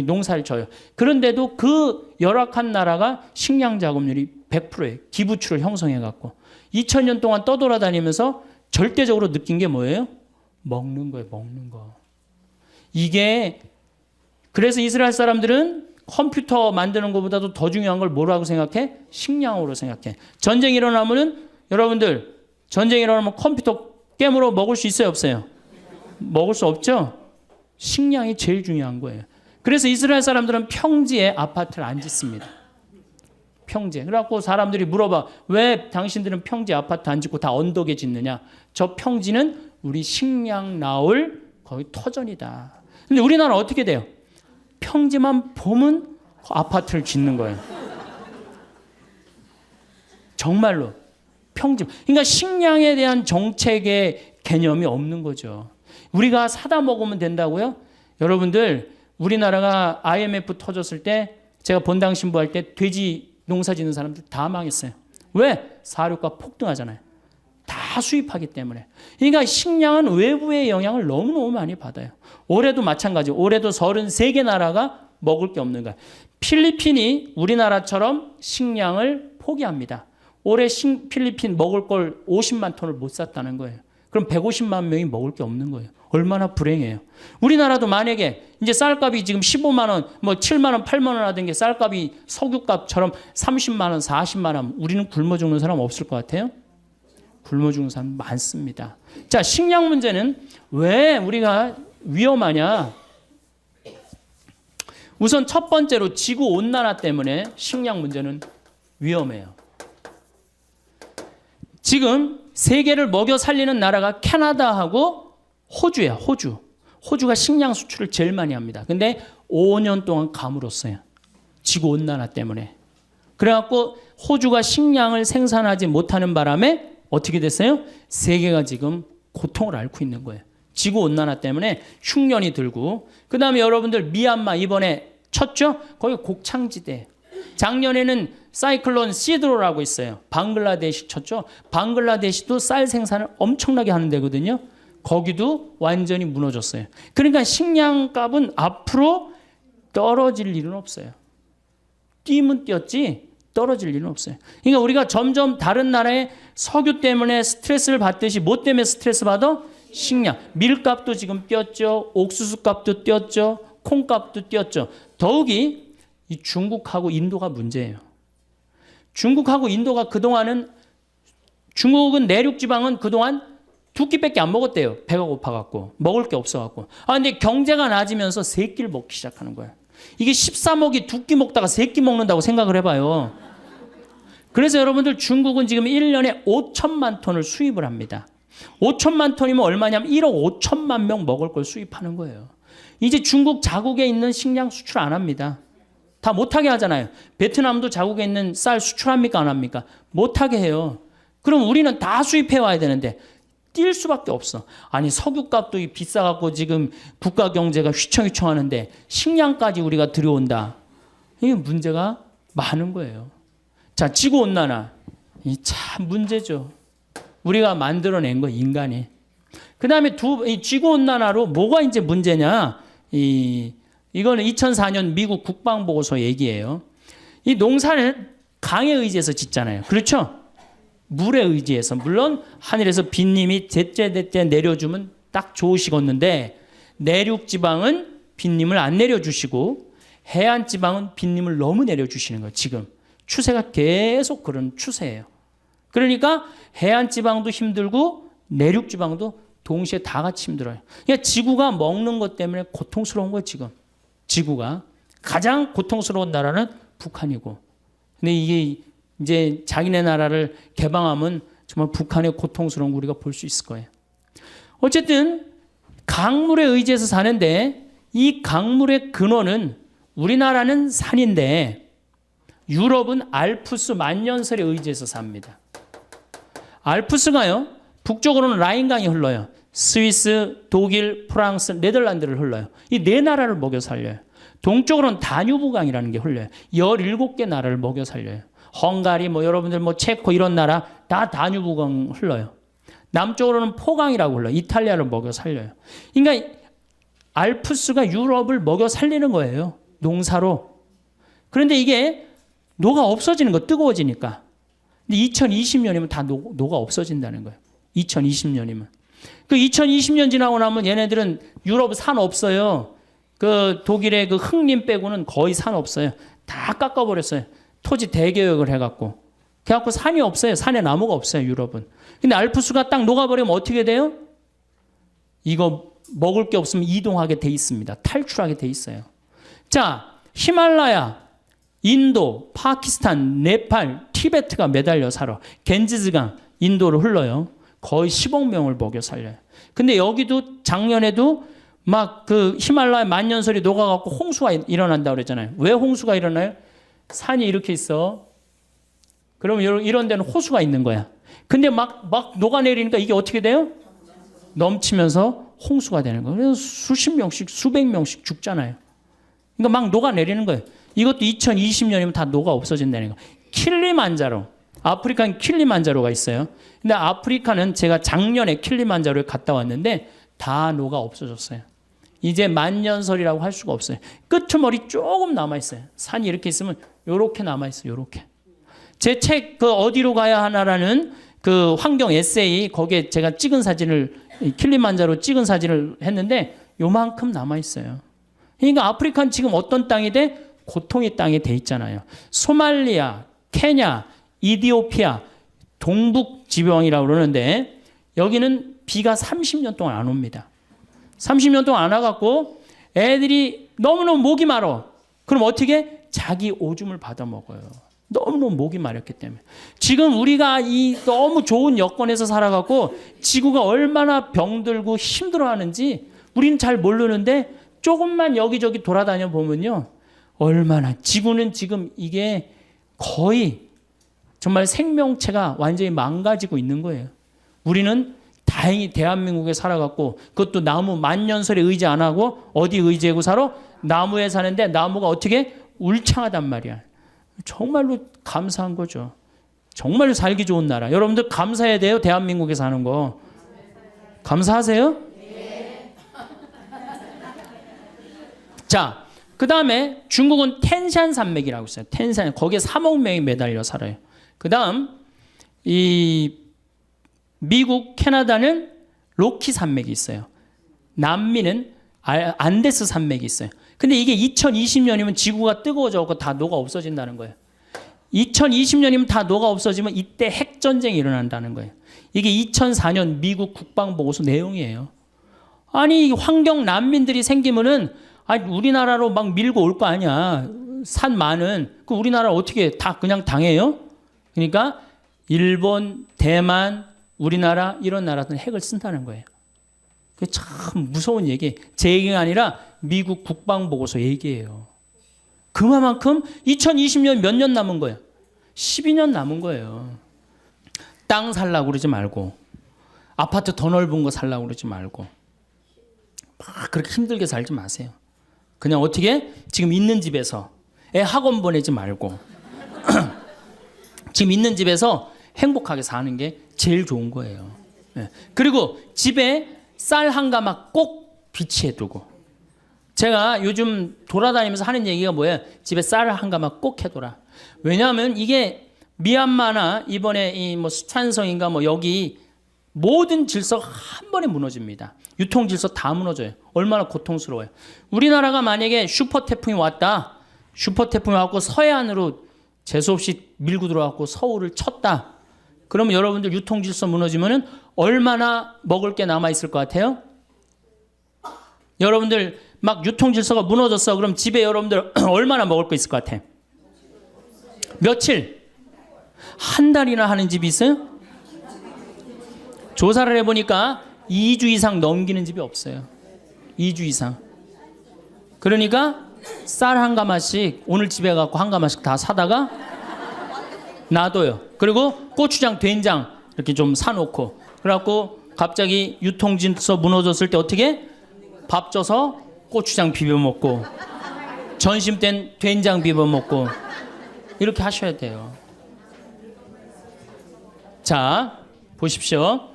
농사를 져요. 그런데도 그 열악한 나라가 식량 자급률이 100%예요. 기부추를 형성해 갖고 2000년 동안 떠돌아다니면서 절대적으로 느낀 게 뭐예요? 먹는 거예요, 먹는 거. 이게 그래서 이스라엘 사람들은 컴퓨터 만드는 것보다도 더 중요한 걸 뭐라고 생각해? 식량으로 생각해. 전쟁이 일어나면은 여러분들 전쟁이 일어나면 컴퓨터 깨물어 먹을 수 있어요, 없어요? 먹을 수 없죠? 식량이 제일 중요한 거예요. 그래서 이스라엘 사람들은 평지에 아파트를 안 짓습니다. 평지에. 그래갖고 사람들이 물어봐. 왜 당신들은 평지 아파트 안 짓고 다 언덕에 짓느냐? 저 평지는 우리 식량 나올 거의 터전이다. 근데 우리나라 어떻게 돼요? 평지만 보면 아파트를 짓는 거예요. 정말로. 평지. 그러니까 식량에 대한 정책의 개념이 없는 거죠. 우리가 사다 먹으면 된다고요? 여러분들 우리나라가 IMF 터졌을 때 제가 본당 신부할 때 돼지 농사 짓는 사람들 다 망했어요. 왜? 사료가 폭등하잖아요. 다 수입하기 때문에. 그러니까 식량은 외부의 영향을 너무너무 많이 받아요. 올해도 마찬가지. 올해도 33개 나라가 먹을 게 없는 거야. 필리핀이 우리나라처럼 식량을 포기합니다. 올해 필리핀 먹을 걸 50만 톤을 못 샀다는 거예요. 그럼 150만 명이 먹을 게 없는 거예요. 얼마나 불행해요. 우리나라도 만약에 이제 쌀값이 지금 15만 원, 7만 원, 8만 원 하던 게 쌀값이 석유값처럼 30만 원, 40만 원, 우리는 굶어 죽는 사람 없을 것 같아요? 굶어 죽는 사람 많습니다. 자, 식량 문제는 왜 우리가 위험하냐? 우선 첫 번째로 지구 온난화 때문에 식량 문제는 위험해요. 지금 세계를 먹여 살리는 나라가 캐나다하고 호주예요. 호주가 식량 수출을 제일 많이 합니다. 근데 5년 동안 가물었어요. 지구 온난화 때문에. 그래갖고 호주가 식량을 생산하지 못하는 바람에 어떻게 됐어요? 세계가 지금 고통을 앓고 있는 거예요. 지구 온난화 때문에 흉년이 들고. 그 다음에 여러분들 미얀마 이번에 쳤죠? 거기 곡창지대. 작년에는 사이클론 시드로라고 있어요. 방글라데시 쳤죠? 방글라데시도 쌀 생산을 엄청나게 하는 데거든요. 거기도 완전히 무너졌어요. 그러니까 식량값은 앞으로 떨어질 일은 없어요. 뛰면 뛰었지 떨어질 일은 없어요. 그러니까 우리가 점점 다른 나라의 석유 때문에 스트레스를 받듯이 뭐 때문에 스트레스 받아? 식량. 밀값도 지금 뛰었죠. 옥수수 값도 뛰었죠. 콩값도 뛰었죠. 더욱이 이 중국하고 인도가 문제예요. 중국하고 인도가 그동안은 중국은 내륙 지방은 그동안 두 끼밖에 안 먹었대요. 배가 고파갖고. 먹을 게 없어갖고. 근데 경제가 나아지면서 세 끼를 먹기 시작하는 거예요. 이게 13억이 두 끼 먹다가 세 끼 먹는다고 생각을 해봐요. 그래서 여러분들 중국은 지금 1년에 5천만 톤을 수입을 합니다. 5천만 톤이면 얼마냐면 1억 5천만 명 먹을 걸 수입하는 거예요. 이제 중국 자국에 있는 식량 수출 안 합니다. 다 못하게 하잖아요. 베트남도 자국에 있는 쌀 수출합니까? 안 합니까? 못하게 해요. 그럼 우리는 다 수입해 와야 되는데 뛸 수밖에 없어. 아니 석유값도 비싸갖고 지금 국가 경제가 휘청휘청하는데 식량까지 우리가 들여온다. 이게 문제가 많은 거예요. 자, 지구온난화. 이 참 문제죠. 우리가 만들어낸 거 인간이. 그 다음에 이 지구온난화로 뭐가 이제 문제냐. 이거는 2004년 미국 국방보고서 얘기예요. 이 농사는 강에 의지해서 짓잖아요. 그렇죠? 물에 의지해서. 물론 하늘에서 빗님이 제때제때 내려주면 딱 좋으시겠는데 내륙 지방은 빗님을 안 내려주시고 해안 지방은 빗님을 너무 내려주시는 거예요. 지금 추세가 계속 그런 추세예요. 그러니까 해안 지방도 힘들고 내륙 지방도 동시에 다 같이 힘들어요. 그러니까 지구가 먹는 것 때문에 고통스러운 거예요. 지금 지구가 가장 고통스러운 나라는 북한이고, 근데 이게 이제 자기네 나라를 개방하면 정말 북한의 고통스러운 거 우리가 볼 수 있을 거예요. 어쨌든 강물에 의지해서 사는데 이 강물의 근원은 우리나라는 산인데 유럽은 알프스 만년설에 의지해서 삽니다. 알프스가요, 북쪽으로는 라인강이 흘러요. 스위스, 독일, 프랑스, 네덜란드를 흘러요. 이 네 나라를 먹여 살려요. 동쪽으로는 다뉴브강이라는 게 흘러요. 17개 나라를 먹여 살려요. 헝가리, 여러분들 체코 이런 나라 다 다뉴브강 흘러요. 남쪽으로는 포강이라고 흘러요. 이탈리아를 먹여 살려요. 그러니까 알프스가 유럽을 먹여 살리는 거예요. 농사로. 그런데 이게 녹아 없어지는 거, 뜨거워지니까. 근데 2020년이면 다 녹아 없어진다는 거예요. 2020년이면. 그 2020년 지나고 나면 얘네들은 유럽 산 없어요. 그 독일의 그 흑림 빼고는 거의 산 없어요. 다 깎아버렸어요. 토지 대개혁을 해갖고. 그래갖고 산이 없어요. 산에 나무가 없어요. 유럽은. 근데 알프스가 딱 녹아버리면 어떻게 돼요? 이거 먹을 게 없으면 이동하게 돼 있습니다. 탈출하게 돼 있어요. 자, 히말라야, 인도, 파키스탄, 네팔, 티베트가 매달려 살아. 겐지스강, 인도로 흘러요. 거의 10억 명을 먹여 살려요. 근데 여기도 작년에도 막 그 히말라야 만년설이 녹아갖고 홍수가 일어난다고 그랬잖아요. 왜 홍수가 일어나요? 산이 이렇게 있어. 그러면 이런 데는 호수가 있는 거야. 근데 막 녹아내리니까 이게 어떻게 돼요? 넘치면서 홍수가 되는 거예요. 그래서 수십 명씩, 수백 명씩 죽잖아요. 그러니까 막 녹아내리는 거예요. 이것도 2020년이면 다 녹아 없어진다는 거예요. 킬리만자로. 아프리카는 킬리만자로가 있어요. 근데 아프리카는 제가 작년에 킬리만자로에 갔다 왔는데 다 녹아 없어졌어요. 이제 만년설이라고 할 수가 없어요. 끄트머리 조금 남아있어요. 산이 이렇게 있으면 요렇게 남아있어요. 요렇게. 제 책 그 어디로 가야 하나라는 그 환경 에세이, 거기에 제가 찍은 사진을, 킬리만자로 찍은 사진을 했는데 요만큼 남아있어요. 그러니까 아프리카는 지금 어떤 땅이 돼? 고통의 땅이 돼 있잖아요. 소말리아, 케냐, 이디오피아, 동북 지방이라고 그러는데 여기는 비가 30년 동안 안 옵니다. 30년 동안 안 와갖고 애들이 너무너무 목이 마르. 그럼 어떻게? 자기 오줌을 받아 먹어요. 너무너무 목이 마렸기 때문에. 지금 우리가 이 너무 좋은 여건에서 살아갖고 지구가 얼마나 병들고 힘들어하는지 우리는 잘 모르는데 조금만 여기저기 돌아다녀 보면요. 얼마나 지구는 지금 이게 거의 정말 생명체가 완전히 망가지고 있는 거예요. 우리는 다행히 대한민국에 살아갖고 그것도 나무 만년설에 의지 안 하고 어디 의지하고 살아? 나무에 사는데 나무가 어떻게? 울창하단 말이야. 정말로 감사한 거죠. 정말로 살기 좋은 나라. 여러분들 감사해야 돼요. 대한민국에 사는 거. 감사하세요? 네. 자, 그 다음에 중국은 텐산 산맥이라고 있어요. 텐산. 거기에 3억 명이 매달려 살아요. 그 다음 이 미국, 캐나다는 로키 산맥이 있어요. 남미는 안데스 산맥이 있어요. 근데 이게 2020년이면 지구가 뜨거워져서 다 녹아 없어진다는 거예요. 2020년이면 다 녹아 없어지면 이때 핵전쟁이 일어난다는 거예요. 이게 2004년 미국 국방보고서 내용이에요. 아니 환경 난민들이 생기면은 우리나라로 막 밀고 올 거 아니야. 산 많은. 그 우리나라 어떻게 다 그냥 당해요? 그러니까 일본, 대만, 우리나라 이런 나라들은 핵을 쓴다는 거예요. 그게 참 무서운 얘기. 제 얘기가 아니라 미국 국방보고서 얘기예요. 그만큼 2020년 몇 년 남은 거예요? 12년 남은 거예요. 땅 살라고 그러지 말고 아파트 더 넓은 거 살라고 그러지 말고 막 그렇게 힘들게 살지 마세요. 그냥 어떻게 지금 있는 집에서 애 학원 보내지 말고 지금 있는 집에서 행복하게 사는 게 제일 좋은 거예요. 예. 그리고 집에 쌀 한 가마 꼭 비치해 두고. 제가 요즘 돌아다니면서 하는 얘기가 뭐예요? 집에 쌀 한 가마 꼭 해둬라. 왜냐하면 이게 미얀마나 이번에 이 뭐 수찬성인가 뭐 여기 모든 질서가 한 번에 무너집니다. 유통 질서 다 무너져요. 얼마나 고통스러워요. 우리나라가 만약에 슈퍼 태풍이 왔다. 슈퍼 태풍이 왔고 서해안으로 재수없이 밀고 들어왔고 서울을 쳤다. 그러면 여러분들 유통 질서 무너지면은 얼마나 먹을 게 남아 있을 것 같아요? 여러분들 막 유통 질서가 무너졌어. 그럼 집에 여러분들 얼마나 먹을 거 있을 것 같아? 며칠? 한 달이나 하는 집이 있어요? 조사를 해보니까 2주 이상 넘기는 집이 없어요. 2주 이상. 그러니까 쌀 한 가마씩 오늘 집에 갖고 한 가마씩 다 사다가 놔둬요. 그리고 고추장, 된장 이렇게 좀 사놓고 그래갖고 갑자기 유통질서 무너졌을 때 어떻게? 밥 줘서 고추장 비벼 먹고 전심 땐 된장 비벼 먹고 이렇게 하셔야 돼요. 자, 보십시오.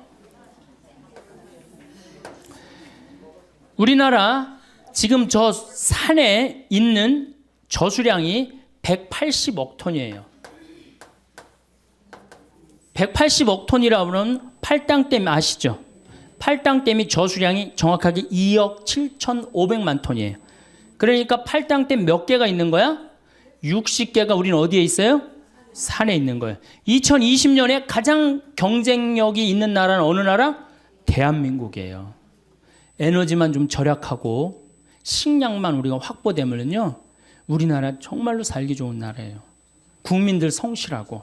우리나라 지금 저 산에 있는 저수량이 180억 톤이에요. 180억 톤이라 그러면 팔당댐 아시죠? 팔당댐이 저수량이 정확하게 2억 7,500만 톤이에요. 그러니까 팔당댐 몇 개가 있는 거야? 60개가 우리는 어디에 있어요? 산에 있는 거예요. 2020년에 가장 경쟁력이 있는 나라는 어느 나라? 대한민국이에요. 에너지만 좀 절약하고 식량만 우리가 확보되면요, 우리나라 정말로 살기 좋은 나라예요. 국민들 성실하고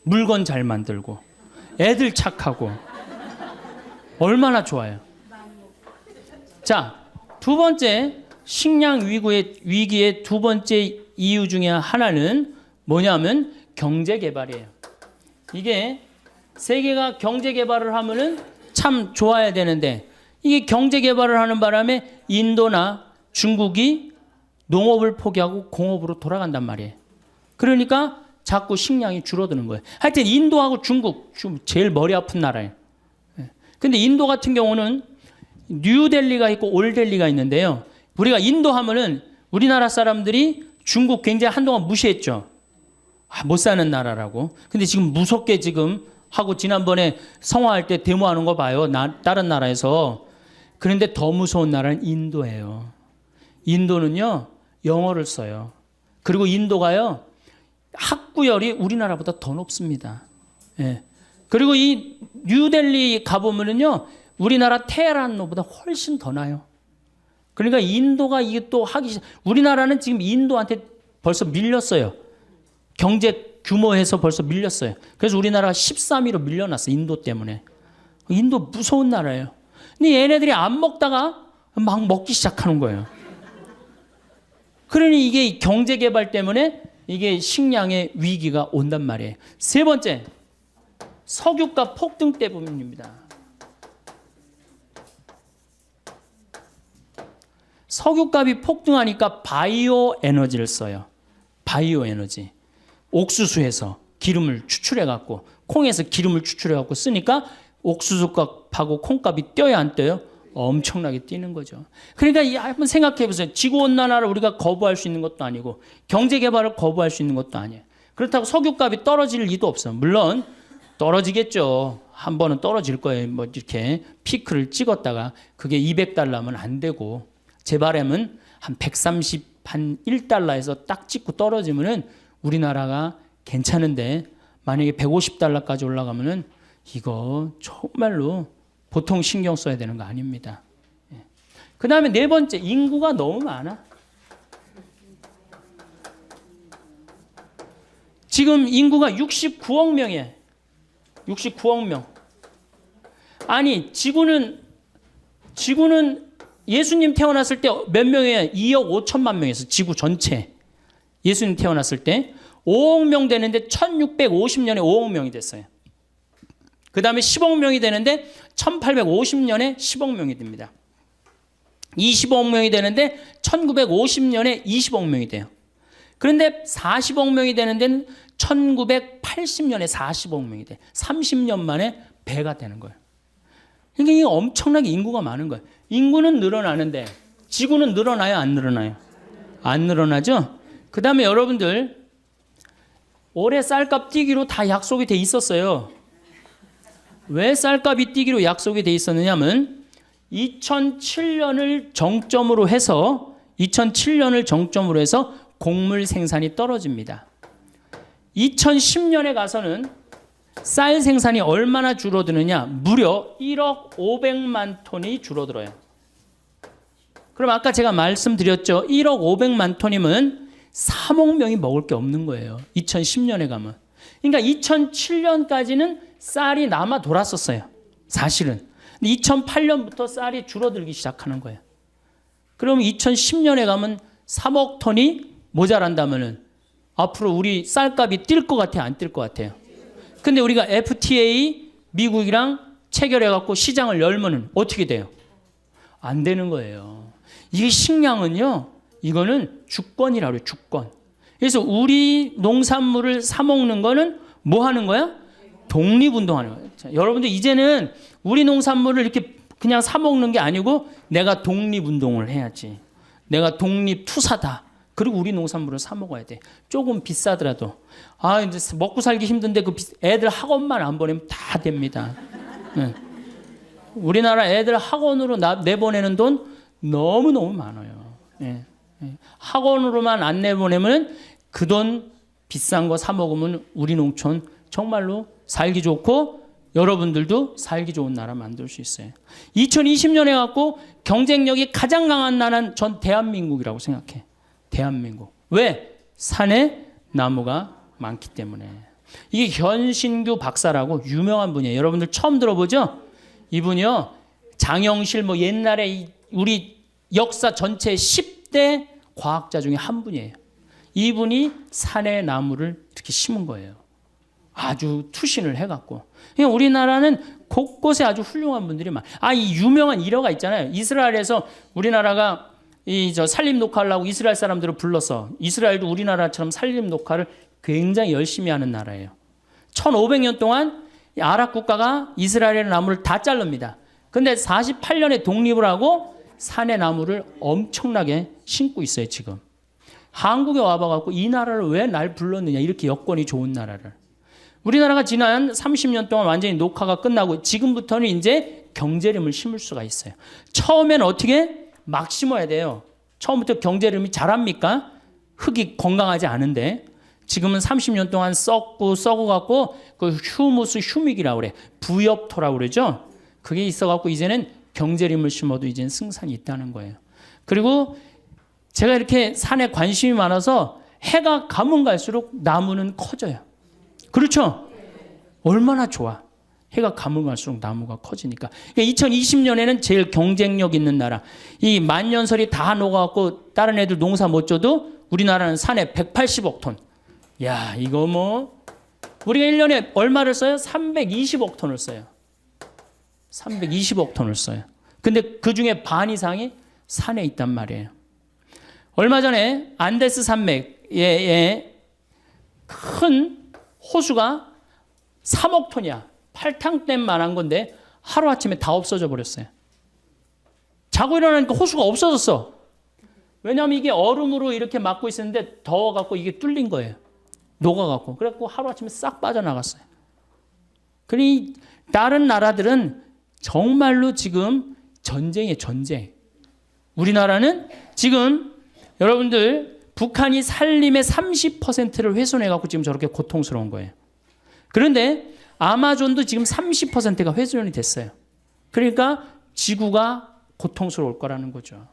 물건 잘 만들고 애들 착하고 얼마나 좋아요. 자, 두 번째 식량 위기의 두 번째 이유 중에 하나는 뭐냐면 경제 개발이에요. 이게 세계가 경제 개발을 하면은 참 좋아야 되는데 이게 경제 개발을 하는 바람에 인도나 중국이 농업을 포기하고 공업으로 돌아간단 말이에요. 그러니까 자꾸 식량이 줄어드는 거예요. 하여튼 인도하고 중국 제일 머리 아픈 나라예요. 근데 인도 같은 경우는 뉴델리가 있고 올델리가 있는데요. 우리가 인도 하면은 우리나라 사람들이 중국 굉장히 한동안 무시했죠. 못 사는 나라라고. 근데 지금 무섭게 지금 하고 지난번에 성화할 때 데모하는 거 봐요. 다른 나라에서. 그런데 더 무서운 나라는 인도예요. 인도는요, 영어를 써요. 그리고 인도가요, 학구열이 우리나라보다 더 높습니다. 예. 그리고 이 뉴델리 가보면은요, 우리나라 테헤란보다 훨씬 더 나요. 그러니까 인도가 이게 또 우리나라는 지금 인도한테 벌써 밀렸어요. 경제 규모에서 벌써 밀렸어요. 그래서 우리나라가 13위로 밀려났어요. 인도 때문에. 인도 무서운 나라예요. 근데 얘네들이 안 먹다가 막 먹기 시작하는 거예요. 그러니 이게 경제 개발 때문에 이게 식량의 위기가 온단 말이에요. 세 번째, 석유값 폭등 때문입니다. 석유값이 폭등하니까 바이오 에너지를 써요. 바이오 에너지. 옥수수에서 기름을 추출해갖고 콩에서 기름을 추출해갖고 쓰니까 옥수수값하고 콩값이 뛰어야 안 뛰어요? 엄청나게 뛰는 거죠. 그러니까 한번 생각해 보세요. 지구온난화를 우리가 거부할 수 있는 것도 아니고 경제개발을 거부할 수 있는 것도 아니에요. 그렇다고 석유값이 떨어질 리도 없어요. 물론 떨어지겠죠. 한 번은 떨어질 거예요. 뭐 이렇게 피크를 찍었다가 그게 $200면 안 되고 제 바람은 한 130~1달러에서 딱 찍고 떨어지면은 우리나라가 괜찮은데 만약에 $150까지 올라가면은 이거 정말로 보통 신경 써야 되는 거 아닙니다. 그 다음에 네 번째, 인구가 너무 많아. 지금 인구가 69억 명이에요. 69억 명. 아니, 지구는 예수님 태어났을 때 몇 명이에요? 2억 5천만 명이었어요. 지구 전체. 예수님 태어났을 때 5억 명 되는데 1650년에 5억 명이 됐어요. 그 다음에 10억 명이 되는데 1850년에 10억 명이 됩니다. 20억 명이 되는데 1950년에 20억 명이 돼요. 그런데 40억 명이 되는 데는 1980년에 45억 명이 돼. 30년 만에 배가 되는 거예요. 그러니까 이게 엄청나게 인구가 많은 거예요. 인구는 늘어나는데 지구는 늘어나요, 안 늘어나요? 안 늘어나죠? 그 다음에 여러분들 올해 쌀값 뛰기로 다 약속이 돼 있었어요. 왜 쌀값이 뛰기로 약속이 돼 있었느냐면 2007년을 정점으로 해서 곡물 생산이 떨어집니다. 2010년에 가서는 쌀 생산이 얼마나 줄어드느냐? 무려 1억 500만 톤이 줄어들어요. 그럼 아까 제가 말씀드렸죠. 1억 500만 톤이면 3억 명이 먹을 게 없는 거예요. 2010년에 가면. 그러니까 2007년까지는 쌀이 남아 돌았었어요. 사실은. 근데 2008년부터 쌀이 줄어들기 시작하는 거예요. 그럼 2010년에 가면 3억 톤이 모자란다면은 앞으로 우리 쌀값이 뛸 것 같아요? 안 뛸 것 같아요? 근데 우리가 FTA 미국이랑 체결해갖고 시장을 열면은 어떻게 돼요? 안 되는 거예요. 이 식량은요, 이거는 주권이라고 그래요, 주권. 그래서 우리 농산물을 사먹는 거는 뭐 하는 거야? 독립운동하는 거예요. 자, 여러분들 이제는 우리 농산물을 이렇게 그냥 사먹는 게 아니고 내가 독립운동을 해야지. 내가 독립투사다. 그리고 우리 농산물을 사 먹어야 돼. 조금 비싸더라도. 아, 이제 먹고 살기 힘든데 그 애들 학원만 안 보내면 다 됩니다. 네. 우리나라 애들 학원으로 내보내는 돈 너무너무 많아요. 네. 네. 학원으로만 안 내보내면 그 돈 비싼 거 사 먹으면 우리 농촌 정말로 살기 좋고 여러분들도 살기 좋은 나라 만들 수 있어요. 2020년에 갖고 경쟁력이 가장 강한 나라는 전 대한민국이라고 생각해. 대한민국. 왜? 산에 나무가 많기 때문에. 이게 현신규 박사라고 유명한 분이에요. 여러분들 처음 들어보죠? 이분이요. 장영실 뭐 옛날에 우리 역사 전체 10대 과학자 중에 한 분이에요. 이분이 산에 나무를 이렇게 심은 거예요. 아주 투신을 해갖고. 그러니까 우리나라는 곳곳에 아주 훌륭한 분들이 많아요. 이 유명한 일화가 있잖아요. 이스라엘에서 우리나라가 산림 녹화하려고 이스라엘 사람들을 불러서 이스라엘도 우리나라처럼 산림 녹화를 굉장히 열심히 하는 나라예요. 1500년 동안 아랍 국가가 이스라엘의 나무를 다 자릅니다. 근데 48년에 독립을 하고 산의 나무를 엄청나게 심고 있어요, 지금. 한국에 와봐갖고 이 나라를 왜 날 불렀느냐, 이렇게 여건이 좋은 나라를. 우리나라가 지난 30년 동안 완전히 녹화가 끝나고 지금부터는 이제 경제림을 심을 수가 있어요. 처음엔 어떻게? 막 심어야 돼요. 처음부터 경제림이 자랍니까? 흙이 건강하지 않은데. 지금은 30년 동안 썩어갖고 그 휴믹이라고 그래. 부엽토라고 그러죠. 그게 있어갖고 이제는 경제림을 심어도 이제는 승산이 있다는 거예요. 그리고 제가 이렇게 산에 관심이 많아서 해가 가면 갈수록 나무는 커져요. 그렇죠? 얼마나 좋아. 해가 가면 갈수록 나무가 커지니까. 2020년에는 제일 경쟁력 있는 나라. 이 만년설이 다 녹아갖고 다른 애들 농사 못 져도 우리나라는 산에 180억 톤. 야, 이거 뭐 우리가 1년에 얼마를 써요? 320억 톤을 써요. 320억 톤을 써요. 근데 그 중에 반 이상이 산에 있단 말이에요. 얼마 전에 안데스 산맥에 큰 호수가 3억 톤이야. 팔탕댐만한 건데 하루아침에 다 없어져 버렸어요. 자고 일어나니까 호수가 없어졌어. 왜냐하면 이게 얼음으로 이렇게 막고 있었는데 더워갖고 이게 뚫린 거예요. 녹아갖고. 그래갖고 하루아침에 싹 빠져나갔어요. 그러니 다른 나라들은 정말로 지금 전쟁이에요, 전쟁. 우리나라는 지금 여러분들 북한이 산림의 30%를 훼손해갖고 지금 저렇게 고통스러운 거예요. 그런데 아마존도 지금 30%가 훼손이 됐어요. 그러니까 지구가 고통스러울 거라는 거죠.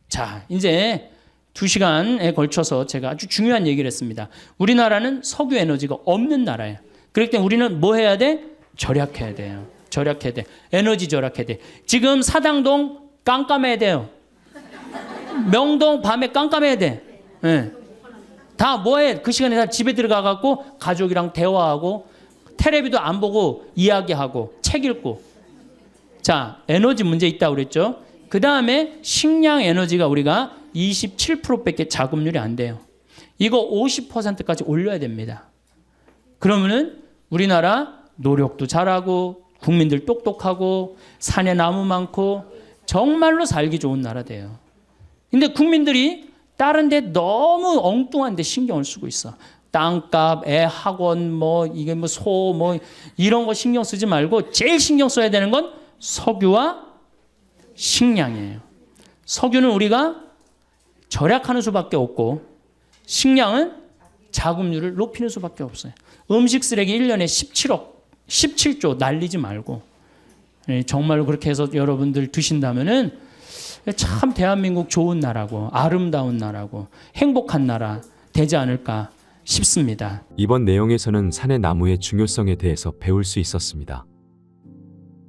자, 이제 2시간에 걸쳐서 제가 아주 중요한 얘기를 했습니다. 우리나라는 석유 에너지가 없는 나라예요. 그렇기 때문에 우리는 뭐 해야 돼? 절약해야 돼요. 절약해야 돼. 에너지 절약해야 돼. 지금 사당동 깜깜해야 돼요. 명동 밤에 깜깜해야 돼. 네. 다 뭐해? 그 시간에 다 집에 들어가갖고 가족이랑 대화하고 텔레비도 안 보고 이야기하고 책 읽고. 자, 에너지 문제 있다고 그랬죠. 그 다음에 식량 에너지가 우리가 27%밖에 자급률이 안 돼요. 이거 50%까지 올려야 됩니다. 그러면은 우리나라 노력도 잘하고 국민들 똑똑하고 산에 나무 많고 정말로 살기 좋은 나라 돼요. 근데 국민들이 다른 데 너무 엉뚱한 데 신경을 쓰고 있어. 땅값, 애 학원, 뭐 이게 뭐 소 뭐 이런 거 신경 쓰지 말고 제일 신경 써야 되는 건 석유와 식량이에요. 석유는 우리가 절약하는 수밖에 없고 식량은 자급률을 높이는 수밖에 없어요. 음식 쓰레기 1년에 17조 날리지 말고 정말로 그렇게 해서 여러분들 드신다면은 참 대한민국 좋은 나라고 아름다운 나라고 행복한 나라 되지 않을까 싶습니다. 이번 내용에서는 산의 나무의 중요성에 대해서 배울 수 있었습니다.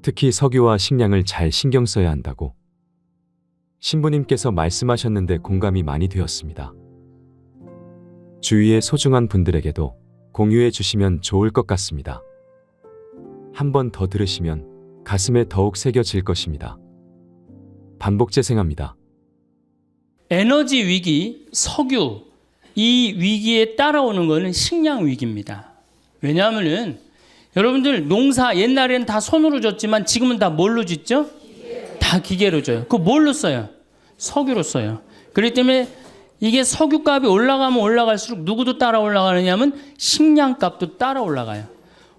특히 석유와 식량을 잘 신경 써야 한다고 신부님께서 말씀하셨는데 공감이 많이 되었습니다. 주위의 소중한 분들에게도 공유해 주시면 좋을 것 같습니다. 한 번 더 들으시면 가슴에 더욱 새겨질 것입니다. 반복 재생합니다. 에너지 위기, 석유 이 위기에 따라오는 것은 식량 위기입니다. 왜냐하면은 여러분들 농사 옛날에는 다 손으로 졌지만 지금은 다 뭘로 짓죠? 다 기계로 져요. 그거 뭘로 써요? 석유로 써요. 그렇기 때문에 이게 석유값이 올라가면 올라갈수록 누구도 따라 올라가느냐면 식량값도 따라 올라가요.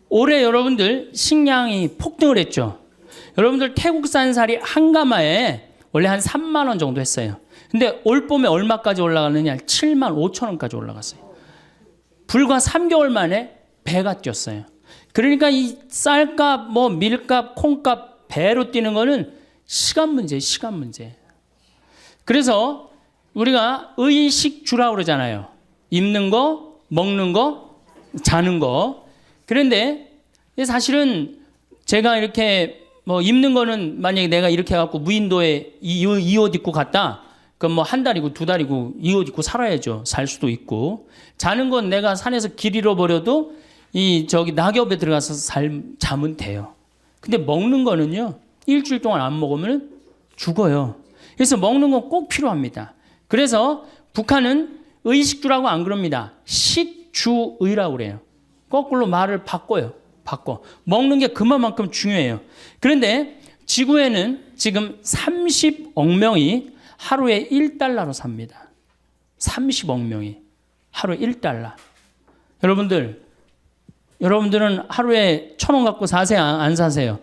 올해 여러분들 식량이 폭등을 했죠. 여러분들 태국산 쌀이 한 가마에 원래 한 3만 원 정도 했어요. 근데 올 봄에 얼마까지 올라가느냐? 7만 5천 원까지 올라갔어요. 불과 3개월 만에 배가 뛰었어요. 그러니까 이 쌀값, 뭐 밀값, 콩값 배로 뛰는 거는 시간 문제예요. 시간 문제. 그래서 우리가 의식주라고 그러잖아요. 입는 거, 먹는 거, 자는 거. 그런데 사실은 제가 이렇게 뭐 입는 거는 만약에 내가 이렇게 해갖고 무인도에 이 옷 입고 갔다. 그럼 뭐 한 달이고 두 달이고 이 옷 입고 살아야죠. 살 수도 있고. 자는 건 내가 산에서 길 잃어버려도 이 저기 낙엽에 들어가서 자면 돼요. 근데 먹는 거는요. 일주일 동안 안 먹으면 죽어요. 그래서 먹는 건 꼭 필요합니다. 그래서 북한은 의식주라고 안 그럽니다. 식주의라고 그래요. 거꾸로 말을 바꿔요. 바꿔. 먹는 게 그만큼 중요해요. 그런데 지구에는 지금 30억 명이 하루에 1달러로 삽니다. 30억 명이 하루에 1달러. 여러분들은 하루에 1,000원 갖고 사세요? 안 사세요?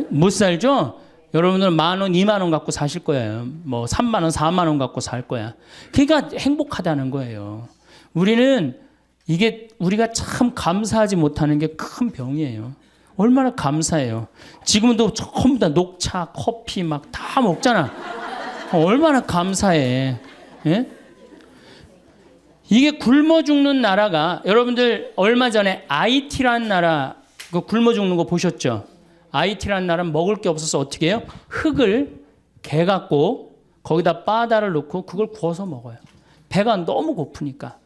못 살죠? 여러분들은 10,000원, 20,000원 갖고 사실 거예요. 뭐 30,000원, 40,000원 갖고 살 거야. 그러니까 행복하다는 거예요. 우리가 참 감사하지 못하는 게 큰 병이에요. 얼마나 감사해요. 지금도 전부 다 녹차, 커피 막 다 먹잖아. 얼마나 감사해. 예? 이게 굶어 죽는 나라가 여러분들 얼마 전에 IT라는 나라 그 굶어 죽는 거 보셨죠? IT라는 나라는 먹을 게 없어서 어떻게 해요? 흙을 개 갖고 거기다 바다를 넣고 그걸 구워서 먹어요. 배가 너무 고프니까.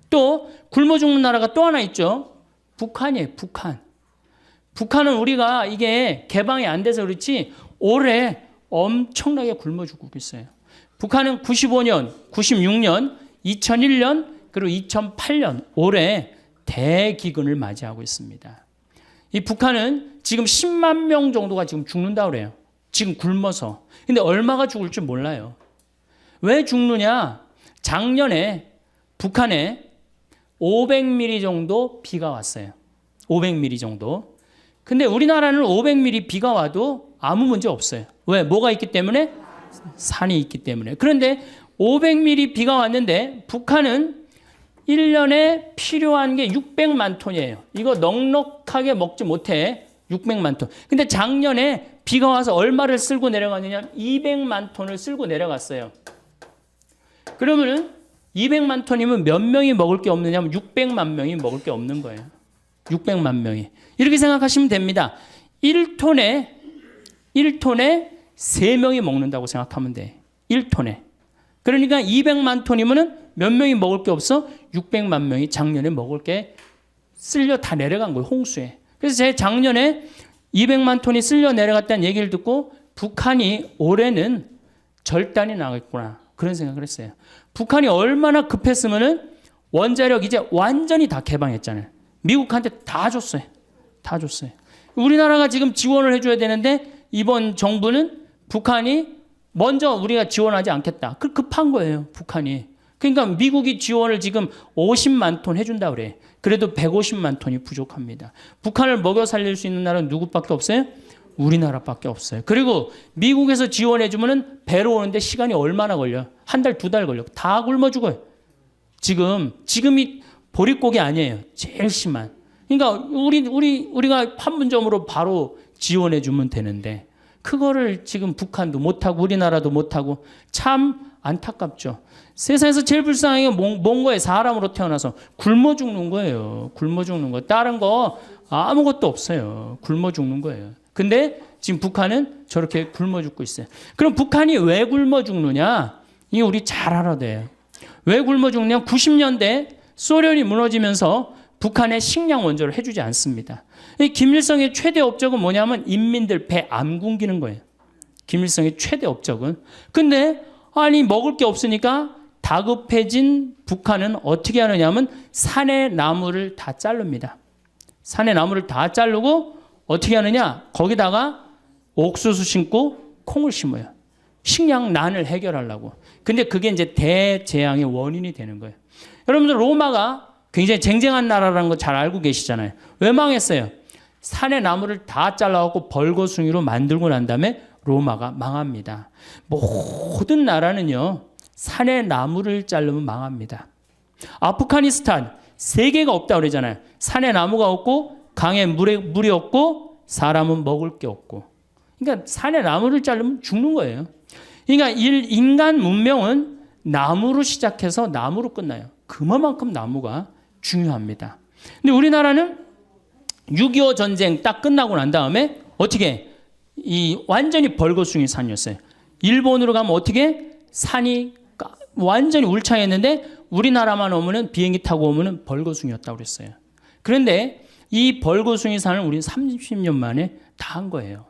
또 굶어 죽는 나라가 또 하나 있죠. 북한이에요. 북한. 북한은 우리가 이게 개방이 안 돼서 그렇지 올해 엄청나게 굶어 죽고 있어요. 북한은 95년, 96년, 2001년 그리고 2008년 올해 대기근을 맞이하고 있습니다. 이 북한은 지금 10만 명 정도가 지금 죽는다고 그래요. 지금 굶어서. 근데 얼마가 죽을 줄 몰라요. 왜 죽느냐? 작년에 북한에 500mm 정도 비가 왔어요. 500mm 정도. 근데 우리나라는 500mm 비가 와도 아무 문제 없어요. 왜? 뭐가 있기 때문에? 산이 있기 때문에. 그런데 500mm 비가 왔는데 북한은 1년에 필요한 게 600만 톤이에요. 이거 넉넉하게 먹지 못해. 600만 톤. 근데 작년에 비가 와서 얼마를 쓸고 내려갔느냐? 200만 톤을 쓸고 내려갔어요. 그러면은 200만 톤이면 몇 명이 먹을 게 없느냐면 600만 명이 먹을 게 없는 거예요. 600만 명이. 이렇게 생각하시면 됩니다. 1톤에 3명이 먹는다고 생각하면 돼. 1톤에. 그러니까 200만 톤이면은 몇 명이 먹을 게 없어? 600만 명이 작년에 먹을 게 쓸려 다 내려간 거예요. 홍수에. 그래서 제가 작년에 200만 톤이 쓸려 내려갔다는 얘기를 듣고 북한이 올해는 절단이 나겠구나. 그런 생각을 했어요. 북한이 얼마나 급했으면은 원자력 이제 완전히 다 개방했잖아요. 미국한테 다 줬어요. 다 줬어요. 우리나라가 지금 지원을 해줘야 되는데 이번 정부는 북한이 먼저 우리가 지원하지 않겠다. 그 급한 거예요, 북한이. 그러니까 미국이 지원을 지금 50만 톤 해준다 그래. 그래도 150만 톤이 부족합니다. 북한을 먹여 살릴 수 있는 나라는 누구밖에 없어요? 우리나라밖에 없어요. 그리고 미국에서 지원해주면은 배로 오는데 시간이 얼마나 걸려? 한 달, 두 달 걸려. 다 굶어 죽어요. 지금이 보릿고기 아니에요. 제일 심한. 그러니까 우리가 판문점으로 바로 지원해주면 되는데 그거를 지금 북한도 못하고 우리나라도 못하고 참 안타깝죠. 세상에서 제일 불쌍한 게 뭔 거예요? 사람으로 태어나서 굶어 죽는 거예요. 굶어 죽는 거. 다른 거 아무것도 없어요. 굶어 죽는 거예요. 근데 지금 북한은 저렇게 굶어 죽고 있어요. 그럼 북한이 왜 굶어 죽느냐? 이게 우리 잘 알아야 돼요. 왜 굶어 죽느냐? 90년대 소련이 무너지면서 북한에 식량 원조를 해주지 않습니다. 김일성의 최대 업적은 뭐냐면 인민들 배 안 굶기는 거예요. 김일성의 최대 업적은. 근데 아니 먹을 게 없으니까 다급해진 북한은 어떻게 하느냐면 산의 나무를 다 자릅니다. 산의 나무를 다 자르고 어떻게 하느냐? 거기다가 옥수수 심고 콩을 심어요. 식량난을 해결하려고. 근데 그게 이제 대재앙의 원인이 되는 거예요. 여러분들 로마가 굉장히 쟁쟁한 나라라는 거 잘 알고 계시잖아요. 왜 망했어요? 산의 나무를 다 잘라갖고 벌거숭이로 만들고 난 다음에 로마가 망합니다. 모든 나라는요. 산의 나무를 자르면 망합니다. 아프가니스탄 세계가 없다고 그러잖아요. 산에 나무가 없고 강에 물이 없고 사람은 먹을 게 없고. 그러니까 산에 나무를 자르면 죽는 거예요. 그러니까 인간 문명은 나무로 시작해서 나무로 끝나요. 그만큼 나무가 중요합니다. 근데 우리나라는 6.25 전쟁 딱 끝나고 난 다음에 어떻게 완전히 벌거숭이 산이었어요. 일본으로 가면 어떻게 산이 완전히 울창했는데 우리나라만 오면은 비행기 타고 오면은 벌거숭이였다고 그랬어요. 그런데 이 벌거숭이 산을 우리는 30년 만에 다 한 거예요.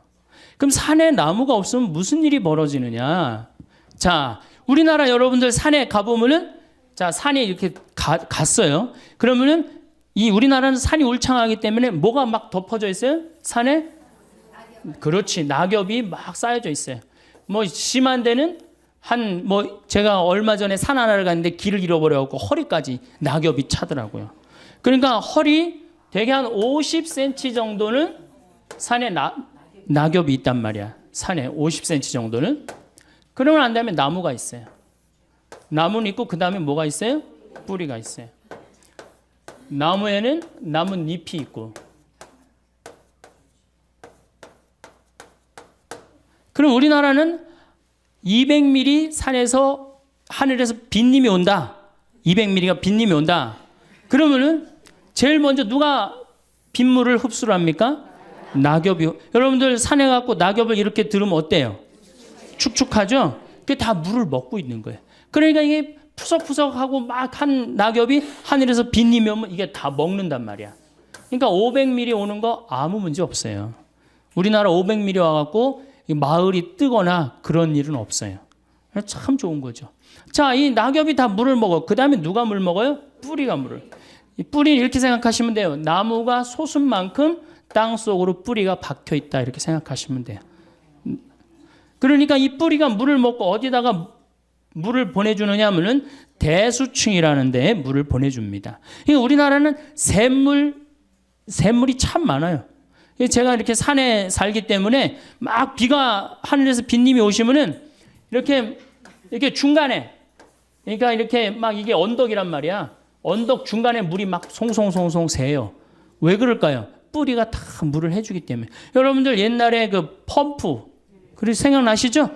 그럼 산에 나무가 없으면 무슨 일이 벌어지느냐? 자, 우리나라 여러분들 산에 가보면은 자, 산에 이렇게 갔어요. 그러면은 우리나라는 산이 울창하기 때문에 뭐가 막 덮어져 있어요? 산에? 그렇지. 낙엽이 막 쌓여져 있어요. 뭐 심한 데는 제가 얼마 전에 산 하나를 갔는데 길을 잃어버려갖고 허리까지 낙엽이 차더라고요. 그러니까 허리 되게 한 50cm 정도는 산에 낙엽이 있단 말이야. 산에 50cm 정도는. 그러고 난 다음에 나무가 있어요. 나무는 있고 그 다음에 뭐가 있어요? 뿌리가 있어요. 나무에는 나뭇잎이 있고. 그럼 우리나라는 200mm 산에서 하늘에서 빗님이 온다. 200mm가 빗님이 온다. 그러면은 제일 먼저 누가 빗물을 흡수를 합니까? 낙엽이. 여러분들 산에 가고 낙엽을 이렇게 들으면 어때요? 축축하죠? 그게 다 물을 먹고 있는 거예요. 그러니까 이게 푸석푸석하고 막 한 낙엽이 하늘에서 빗님이 오면 이게 다 먹는단 말이야. 그러니까 500mm 오는 거 아무 문제 없어요. 우리나라 500mm 와갖고 마을이 뜨거나 그런 일은 없어요. 참 좋은 거죠. 자, 이 낙엽이 다 물을 먹어. 그 다음에 누가 물 먹어요? 뿌리가 물을. 이 뿌리는 이렇게 생각하시면 돼요. 나무가 솟은 만큼 땅 속으로 뿌리가 박혀 있다. 이렇게 생각하시면 돼요. 그러니까 이 뿌리가 물을 먹고 어디다가 물을 보내주느냐 하면은 대수층이라는 데에 물을 보내줍니다. 그러니까 우리나라는 샘물이 참 많아요. 제가 이렇게 산에 살기 때문에 막 비가 하늘에서 빗님이 오시면은 이렇게 중간에 그러니까 이렇게 막 이게 언덕이란 말이야. 언덕 중간에 물이 막 송송송송 새요. 왜 그럴까요? 뿌리가 다 물을 해주기 때문에. 여러분들 옛날에 그 펌프 그리고 생각나시죠?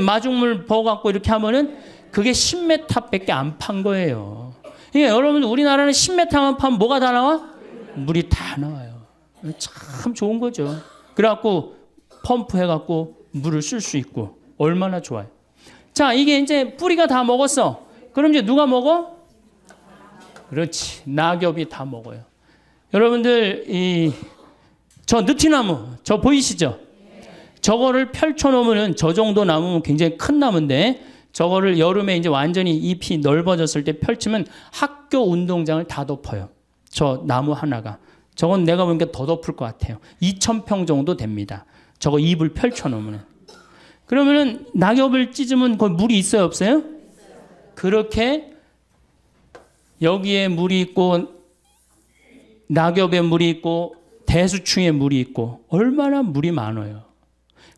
마중물 부어갖고 이렇게 하면은 그게 10m밖에 안 판 거예요. 그러니까 여러분들 우리나라는 10m만 파면 뭐가 다 나와? 물이 다 나와요. 참 좋은 거죠. 그래갖고 펌프 해갖고 물을 쓸 수 있고 얼마나 좋아요. 자, 이게 이제 뿌리가 다 먹었어. 그럼 이제 누가 먹어? 그렇지. 낙엽이 다 먹어요. 여러분들 저 느티나무 저 보이시죠? 저거를 펼쳐놓으면 저 정도 나무면 굉장히 큰 나무인데 저거를 여름에 이제 완전히 잎이 넓어졌을 때 펼치면 학교 운동장을 다 덮어요. 저 나무 하나가. 저건 내가 보니까 더 덮을 것 같아요. 2,000평 정도 됩니다. 저거 잎을 펼쳐놓으면. 그러면은 낙엽을 찢으면 거기 물이 있어요, 없어요? 그렇게 여기에 물이 있고 낙엽에 물이 있고 대수충에 물이 있고 얼마나 물이 많아요.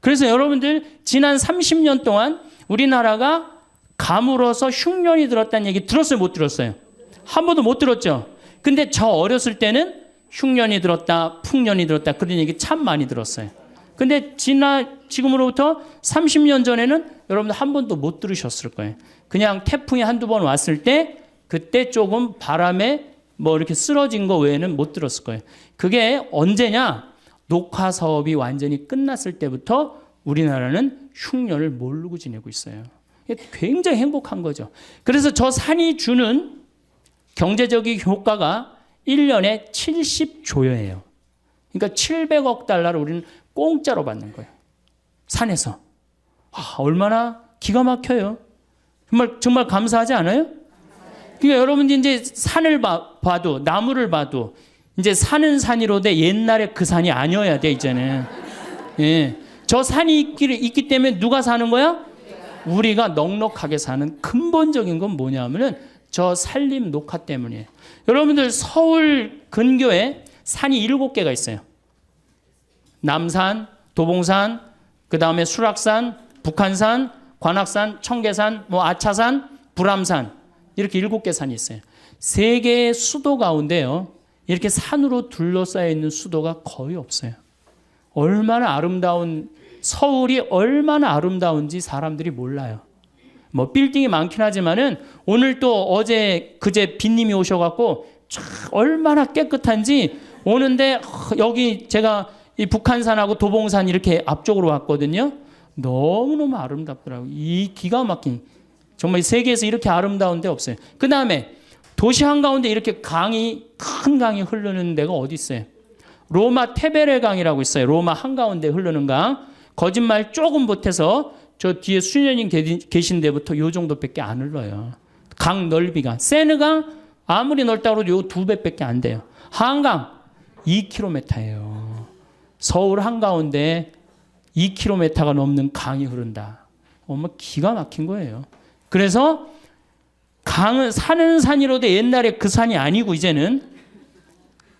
그래서 여러분들 지난 30년 동안 우리나라가 가물어서 흉년이 들었다는 얘기 들었어요, 못 들었어요? 한 번도 못 들었죠. 근데 저 어렸을 때는 흉년이 들었다, 풍년이 들었다 그런 얘기 참 많이 들었어요. 근데 지금으로부터 30년 전에는 여러분들 한 번도 못 들으셨을 거예요. 그냥 태풍이 한두 번 왔을 때 그때 조금 바람에 뭐 이렇게 쓰러진 거 외에는 못 들었을 거예요. 그게 언제냐? 녹화 사업이 완전히 끝났을 때부터 우리나라는 흉년을 모르고 지내고 있어요. 이게 굉장히 행복한 거죠. 그래서 저 산이 주는 경제적인 효과가 1년에 70조예요. 그러니까 700억 달러를 우리는 공짜로 받는 거예요. 산에서. 얼마나 기가 막혀요. 정말 감사하지 않아요? 그러니까 여러분들이 이제 산을 봐도 나무를 봐도 이제 산은 산이로되 옛날에 그 산이 아니어야 돼 이제는. 예. 저 산이 있기 때문에 누가 사는 거야? 우리가 넉넉하게 사는 근본적인 건 뭐냐면은 저 산림 녹화 때문이에요. 여러분들 서울 근교에 산이 7개가 있어요. 남산, 도봉산, 그 다음에 수락산, 북한산, 관악산, 청계산, 아차산, 불암산 이렇게 7개 산이 있어요. 세계의 수도 가운데요. 이렇게 산으로 둘러싸여 있는 수도가 거의 없어요. 얼마나 아름다운 서울이 얼마나 아름다운지 사람들이 몰라요. 빌딩이 많긴 하지만은 오늘 또 어제 그제 빈님이 오셔갖고 얼마나 깨끗한지 오는데 여기 제가 이 북한산하고 도봉산 이렇게 앞쪽으로 왔거든요. 너무너무 아름답더라고요. 이 기가 막힌 정말 세계에서 이렇게 아름다운 데 없어요. 그 다음에 도시 한가운데 이렇게 큰 강이 흐르는 데가 어디 있어요? 로마 테베레 강이라고 있어요. 로마 한가운데 흐르는 강. 거짓말 조금 못해서 저 뒤에 수녀님 계신 데부터 요 정도밖에 안 흘러요. 강 넓이가. 세느강 아무리 넓다고 해도 요 2배밖에 안 돼요. 한강 2km예요. 서울 한가운데 2km가 넘는 강이 흐른다. 기가 막힌 거예요. 그래서 강은 산은 산이로도 옛날에 그 산이 아니고 이제는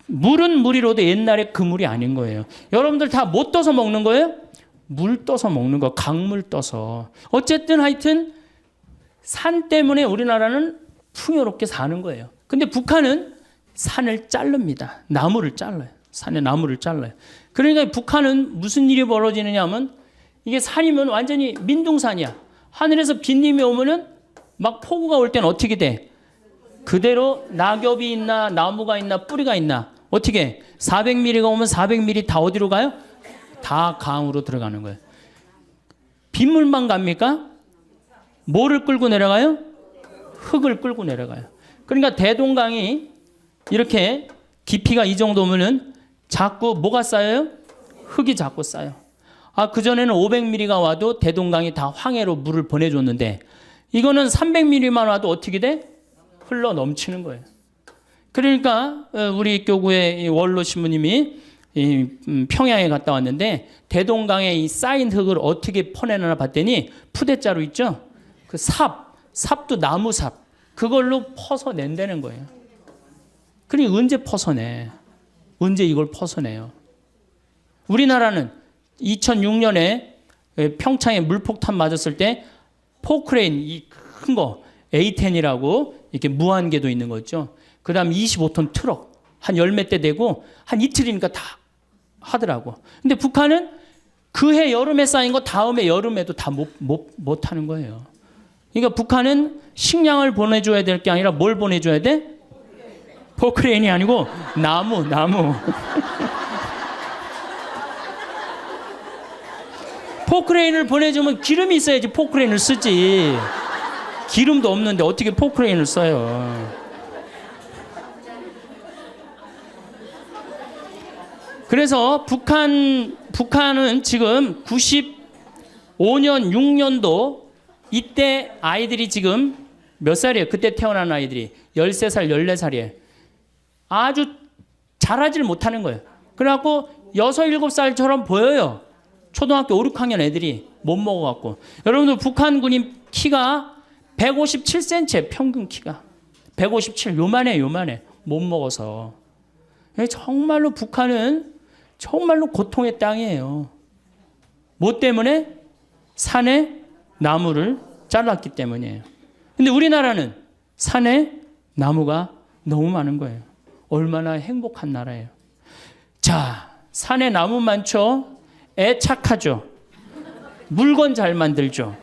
물은 물이로도 옛날에 그 물이 아닌 거예요. 여러분들 다 못 떠서 먹는 거예요? 물 떠서 먹는 거, 강물 떠서. 어쨌든 하여튼 산 때문에 우리나라는 풍요롭게 사는 거예요. 근데 북한은 산을 자릅니다. 나무를 잘라요. 산에 나무를 잘라요. 그러니까 북한은 무슨 일이 벌어지느냐 하면 이게 산이면 완전히 민둥산이야. 하늘에서 빗님이 오면은 막 폭우가 올 때는 어떻게 돼? 그대로 낙엽이 있나 나무가 있나 뿌리가 있나 어떻게 400mm가 오면 400mm 다 어디로 가요? 다 강으로 들어가는 거예요. 빗물만 갑니까? 뭐를 끌고 내려가요? 흙을 끌고 내려가요. 그러니까 대동강이 이렇게 깊이가 이 정도면은 자꾸 뭐가 쌓여요? 흙이 자꾸 쌓여. 그전에는 500mm가 와도 대동강이 다 황해로 물을 보내줬는데 이거는 300mm만 와도 어떻게 돼? 흘러 넘치는 거예요. 그러니까 우리 교구의 원로 신부님이 평양에 갔다 왔는데 대동강에 이 쌓인 흙을 어떻게 퍼내나 봤더니 푸대자루 있죠? 그 삽도 나무 삽 그걸로 퍼서 낸다는 거예요. 그러니 언제 퍼서내? 언제 이걸 퍼서내요? 우리나라는 2006년에 평창에 물폭탄 맞았을 때 포크레인 이 큰 거 A10이라고 이렇게 무한궤도 있는 거 있죠. 그 다음 25톤 트럭 한 열 몇 대 되고 한 이틀이니까 다 하더라고. 근데 북한은 그해 여름에 쌓인 거 다음에 여름에도 다 못 하는 거예요. 그러니까 북한은 식량을 보내줘야 될 게 아니라 뭘 보내줘야 돼? 포크레인이 아니고 나무. 포크레인을 보내주면 기름이 있어야지 포크레인을 쓰지. 기름도 없는데 어떻게 포크레인을 써요. 그래서 북한은 지금 95년 6년도 이때 아이들이 지금 몇 살이에요? 그때 태어난 아이들이 13살 14살이에요. 아주 자라질 못하는 거예요. 그래갖고 6, 7살처럼 보여요. 초등학교 5, 6학년 애들이 못 먹어갖고. 여러분들 북한 군인 키가 157cm예요. 평균 키가. 157. 요만해. 못 먹어서. 정말로 북한은 정말로 고통의 땅이에요. 뭐 때문에? 산에 나무를 잘랐기 때문이에요. 근데 우리나라는 산에 나무가 너무 많은 거예요. 얼마나 행복한 나라예요. 자, 산에 나무 많죠? 애 착하죠? 물건 잘 만들죠?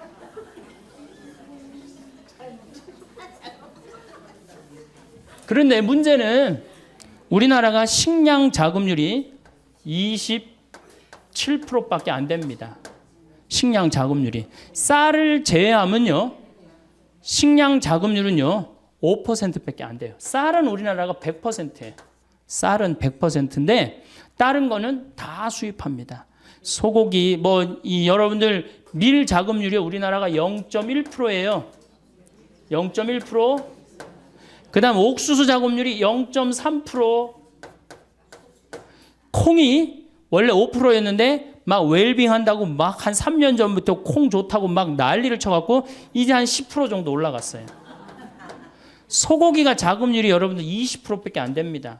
그런데 문제는 우리나라가 식량 자급률이 27%밖에 안 됩니다. 식량 자급률이. 쌀을 제외하면요. 식량 자급률은요. 5%밖에 안 돼요. 쌀은 우리나라가 100%예요. 쌀은 100%인데 다른 거는 다 수입합니다. 소고기 여러분들 밀 자급률이 우리나라가 0.1%예요. 0.1%. 그다음 옥수수 자급률이 0.3%. 콩이 원래 5%였는데 막 웰빙 한다고 막 한 3년 전부터 콩 좋다고 막 난리를 쳐갖고 이제 한 10% 정도 올라갔어요. 소고기가 자급률이 여러분들 20%밖에 안 됩니다.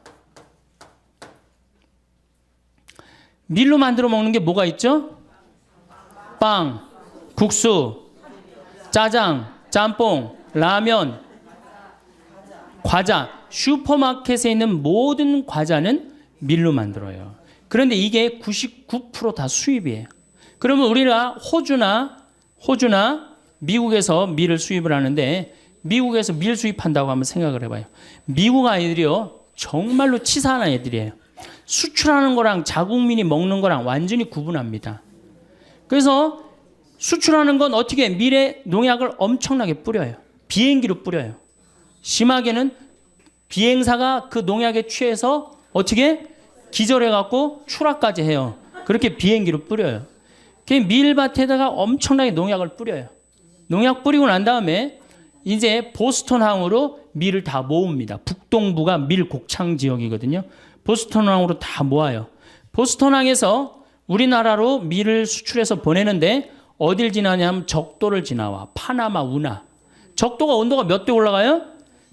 밀로 만들어 먹는 게 뭐가 있죠? 빵, 국수, 짜장, 짬뽕, 라면, 과자. 슈퍼마켓에 있는 모든 과자는 밀로 만들어요. 그런데 이게 99% 다 수입이에요. 그러면 우리가 호주나 미국에서 밀을 수입을 하는데 미국에서 밀 수입한다고 한번 생각을 해봐요. 미국 아이들이요. 정말로 치사한 애들이에요. 수출하는 거랑 자국민이 먹는 거랑 완전히 구분합니다. 그래서 수출하는 건 어떻게 밀에 농약을 엄청나게 뿌려요. 비행기로 뿌려요. 심하게는 비행사가 그 농약에 취해서 어떻게 기절해갖고 추락까지 해요. 그렇게 비행기로 뿌려요. 밀밭에다가 엄청나게 농약을 뿌려요. 농약 뿌리고 난 다음에 이제 보스턴항으로 밀을 다 모읍니다. 북동부가 밀 곡창 지역이거든요. 보스턴항으로 다 모아요. 보스턴항에서 우리나라로 밀을 수출해서 보내는데 어딜 지나냐면 적도를 지나와. 파나마, 운하. 적도가 온도가 몇 도 올라가요?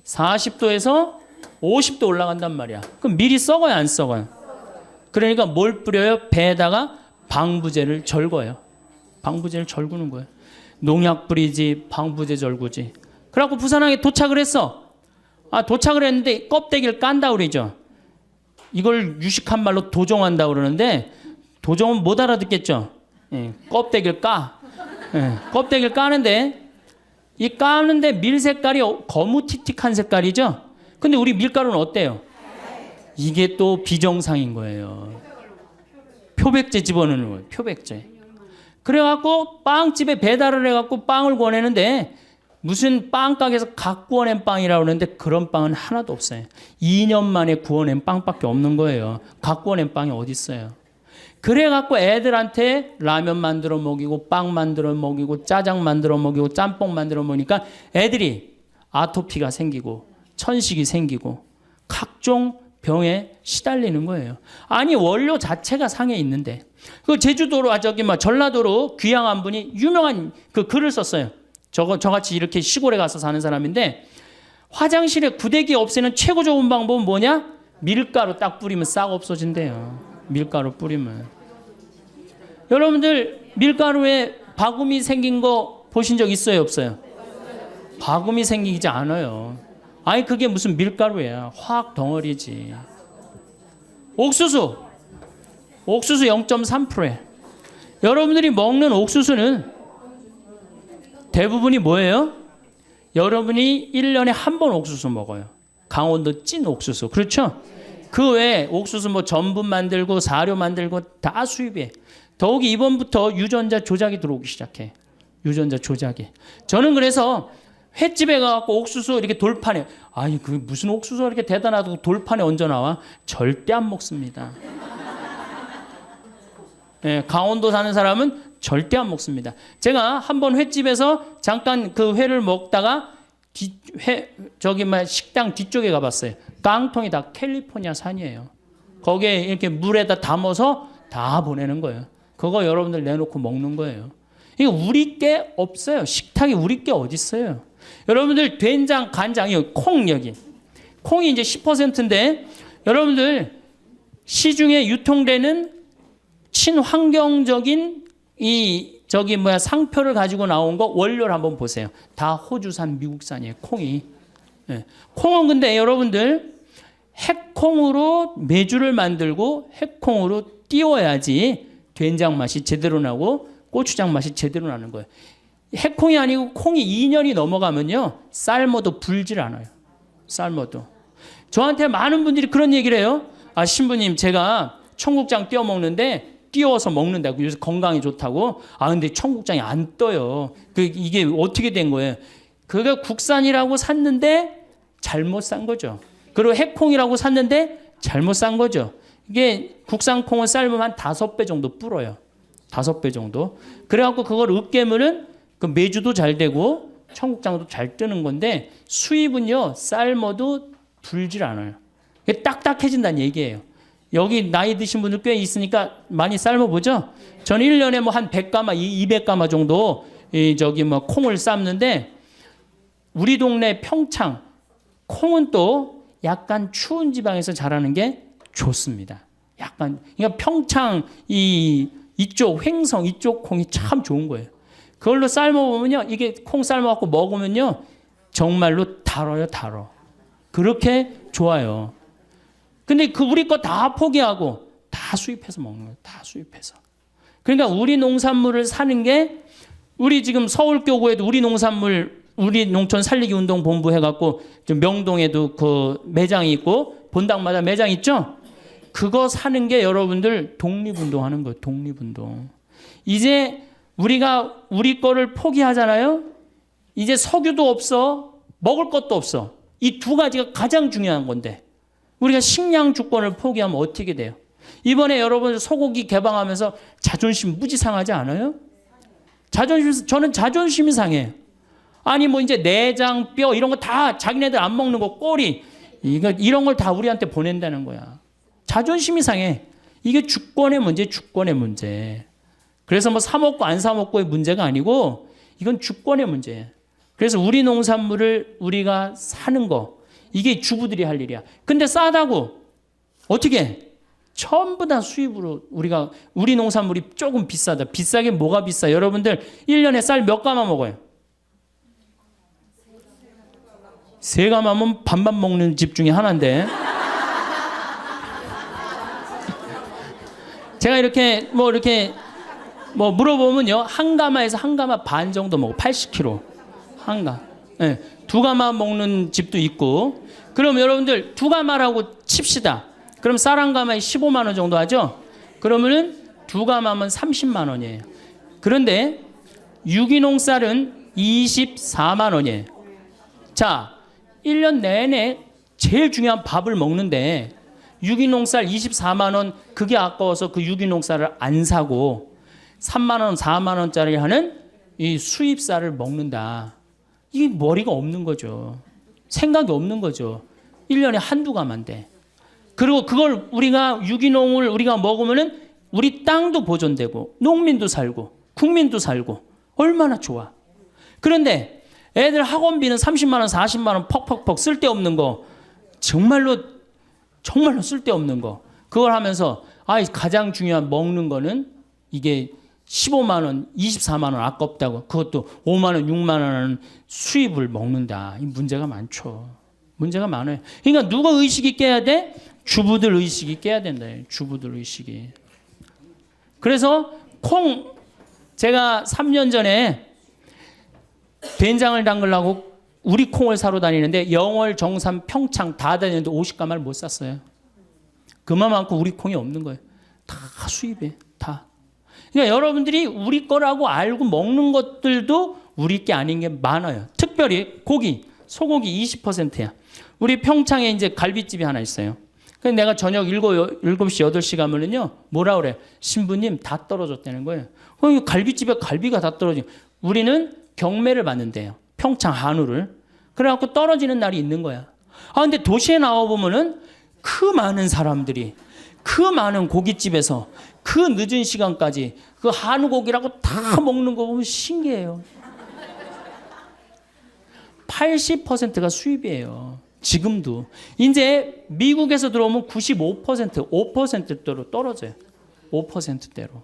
40도에서 50도 올라간단 말이야. 그럼 밀이 썩어요, 안 썩어요? 그러니까 뭘 뿌려요? 배에다가 방부제를 절거요. 방부제를 절구는 거예요. 농약 뿌리지, 방부제 절구지. 그래갖고 부산항에 도착을 했어. 도착을 했는데 껍데기를 깐다 그러죠. 이걸 유식한 말로 도종한다 그러는데 도종은 못 알아듣겠죠. 껍데기를 까. 껍데기를 까는데 이 까는데 밀 색깔이 거무튀틱한 색깔이죠. 근데 우리 밀가루는 어때요? 이게 또 비정상인 거예요. 표백제 집어넣는 거예요. 표백제. 그래갖고 빵집에 배달을 해갖고 빵을 구워내는데 무슨 빵 가게에서 각 구워낸 빵이라고 그러는데 그런 빵은 하나도 없어요. 2년 만에 구워낸 빵밖에 없는 거예요. 각 구워낸 빵이 어디 있어요. 그래갖고 애들한테 라면 만들어 먹이고 빵 만들어 먹이고 짜장 만들어 먹이고 짬뽕 만들어 먹으니까 애들이 아토피가 생기고 천식이 생기고 각종 병에 시달리는 거예요. 아니 원료 자체가 상해 있는데 그 제주도로 전라도로 귀향한 분이 유명한 그 글을 썼어요. 저같이 이렇게 시골에 가서 사는 사람인데 화장실에 구데기 없애는 최고 좋은 방법은 뭐냐? 밀가루 딱 뿌리면 싹 없어진대요. 밀가루 뿌리면. 여러분들 밀가루에 바구미 생긴 거 보신 적 있어요, 없어요? 바구미 생기지 않아요. 아니 그게 무슨 밀가루예요. 화학 덩어리지. 옥수수 0.3%예요. 여러분들이 먹는 옥수수는 대부분이 뭐예요? 여러분이 1년에 한 번 옥수수 먹어요. 강원도 찐 옥수수. 그렇죠? 그 외에 옥수수 전분 만들고 사료 만들고 다 수입해. 더욱이 이번부터 유전자 조작이 들어오기 시작해. 유전자 조작이. 저는 그래서 횟집에 가서 옥수수 이렇게 돌판에 그 무슨 옥수수가 이렇게 대단하다고 돌판에 얹어 나와? 절대 안 먹습니다. 강원도 사는 사람은 절대 안 먹습니다. 제가 한번 횟집에서 잠깐 그 회를 먹다가 식당 뒤쪽에 가봤어요. 깡통이 다 캘리포니아 산이에요. 거기에 이렇게 물에다 담아서 다 보내는 거예요. 그거 여러분들 내놓고 먹는 거예요. 이거 우리 게 없어요. 식탁이 우리 게 어디 있어요. 여러분들 된장, 간장, 콩 여기. 콩이 이제 10%인데 여러분들 시중에 유통되는 친환경적인 상표를 가지고 나온 거 원료를 한번 보세요. 다 호주산, 미국산이에요. 콩이. 네. 콩은 근데 여러분들 핵콩으로 메주를 만들고 핵콩으로 띄워야지 된장 맛이 제대로 나고 고추장 맛이 제대로 나는 거예요. 핵콩이 아니고 콩이 2년이 넘어가면요. 삶아도 불질 않아요. 삶아도. 저한테 많은 분들이 그런 얘기를 해요. 아, 신부님, 제가 청국장 띄워 먹는데 띄워서 먹는다고. 그래서 건강에 좋다고. 아, 근데 청국장이 안 떠요. 이게 어떻게 된 거예요? 그게 국산이라고 샀는데 잘못 산 거죠. 그리고 핵콩이라고 샀는데 잘못 산 거죠. 이게 국산 콩을 삶으면 한 5배 정도 불어요. 5배 정도. 그래갖고 그걸 으깨면은 그 메주도 잘 되고 청국장도 잘 뜨는 건데 수입은요, 삶아도 불질 않아요. 딱딱해진다는 얘기예요. 여기 나이 드신 분들 꽤 있으니까 많이 삶아보죠? 저는 1년에 뭐 한 100가마, 200가마 정도 콩을 삶는데 우리 동네 평창, 콩은 또 약간 추운 지방에서 자라는 게 좋습니다. 약간, 그러니까 평창, 이쪽 횡성, 이쪽 콩이 참 좋은 거예요. 그걸로 삶아보면요, 이게 콩 삶아갖고 먹으면요, 정말로 달아요, 달어. 그렇게 좋아요. 근데 우리 거 다 포기하고 다 수입해서 먹는 거예요. 다 수입해서. 그러니까 우리 농산물을 사는 게 우리 지금 서울교구에도 우리 농산물, 우리 농촌 살리기 운동 본부 해갖고 명동에도 그 매장이 있고 본당마다 매장 있죠? 그거 사는 게 여러분들 독립운동 하는 거예요. 독립운동. 이제 우리가 우리 거를 포기하잖아요? 이제 석유도 없어. 먹을 것도 없어. 이 두 가지가 가장 중요한 건데 우리가 식량 주권을 포기하면 어떻게 돼요? 이번에 여러분 소고기 개방하면서 자존심 무지 상하지 않아요? 저는 자존심이 상해요. 아니 뭐 이제 내장, 뼈 이런 거 다 자기네들 안 먹는 거 꼬리 이런 걸 다 우리한테 보낸다는 거야. 자존심이 상해. 이게 주권의 문제, 주권의 문제. 그래서 뭐 사 먹고 안 사 먹고의 문제가 아니고 이건 주권의 문제예요. 그래서 우리 농산물을 우리가 사는 거 이게 주부들이 할 일이야. 근데 싸다고 어떻게? 전부 다 수입으로 우리 농산물이 조금 비싸다. 비싸게 뭐가 비싸? 여러분들 1년에 쌀 몇 가마 먹어요? 3가마면 반반 먹는 집 중에 하나인데. 제가 이렇게 물어보면요. 1가마에서 1가마 반 정도 먹어. 80kg. 네. 2가마 먹는 집도 있고. 그럼 여러분들 2가마라고 칩시다. 그럼 쌀 1가마에 15만 원 정도 하죠? 그러면은 2가마면 30만 원이에요. 그런데 유기농 쌀은 24만 원이에요. 자, 1년 내내 제일 중요한 밥을 먹는데 유기농 쌀 24만 원 그게 아까워서 그 유기농 쌀을 안 사고 3만 원, 4만 원짜리 하는 이 수입 쌀을 먹는다. 이게 머리가 없는 거죠. 생각이 없는 거죠. 1년에 한두 가마인데. 그리고 그걸 유기농을 우리가 먹으면은 우리 땅도 보존되고 농민도 살고 국민도 살고 얼마나 좋아. 그런데 애들 학원비는 30만 원, 40만 원 퍽퍽퍽 쓸데없는 거 정말로 쓸데없는 거 그걸 하면서 가장 중요한 먹는 거는 이게 15만 원, 24만 원 아깝다고 그것도 5만 원, 6만 원 하는 수입을 먹는다. 이 문제가 많죠. 문제가 많아요. 그러니까 누가 의식이 깨야 돼? 주부들 의식이 깨야 된다. 주부들 의식이. 그래서 제가 3년 전에 된장을 담그려고 우리 콩을 사러 다니는데 영월, 정삼, 평창 다 다니는데 50가마를 못 샀어요. 그만큼 우리 콩이 없는 거예요. 다 수입이에요. 다. 그러니까 여러분들이 우리 거라고 알고 먹는 것들도 우리 게 아닌 게 많아요. 특별히 고기, 소고기 20%야. 우리 평창에 이제 갈비집이 하나 있어요. 그래서 내가 저녁 7시, 8시 가면은요, 뭐라 그래? 신부님 다 떨어졌다는 거예요. 갈비집에 갈비가 다 떨어지고. 우리는 경매를 받는데요. 평창 한우를. 그래갖고 떨어지는 날이 있는 거야. 근데 도시에 나와보면은 그 많은 사람들이 그 많은 고깃집에서 그 늦은 시간까지 그 한우 고기라고 다 먹는 거 보면 신기해요. 80%가 수입이에요. 지금도. 이제 미국에서 들어오면 95%, 5%대로 떨어져요. 5%대로.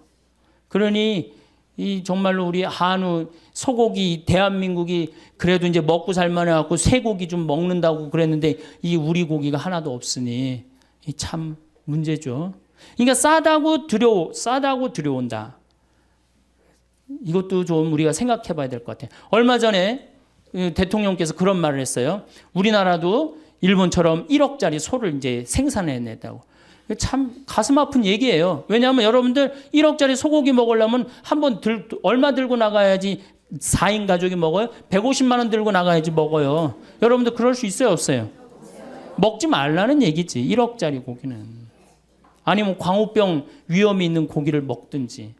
그러니 이 정말로 우리 한우, 소고기, 대한민국이 그래도 이제 먹고 살만 해갖고 쇠고기 좀 먹는다고 그랬는데 이 우리 고기가 하나도 없으니 참 문제죠. 그러니까 싸다고 들여온다. 이것도 좀 우리가 생각해 봐야 될 것 같아요. 얼마 전에 대통령께서 그런 말을 했어요. 우리나라도 일본처럼 1억짜리 소를 이제 생산해냈다고. 참 가슴 아픈 얘기예요. 왜냐하면 여러분들 1억짜리 소고기 먹으려면 얼마 들고 나가야지 4인 가족이 먹어요? 150만 원 들고 나가야지 먹어요. 여러분들 그럴 수 있어요, 없어요? 먹지 말라는 얘기지. 1억짜리 고기는. 아니면 광우병 위험이 있는 고기를 먹든지.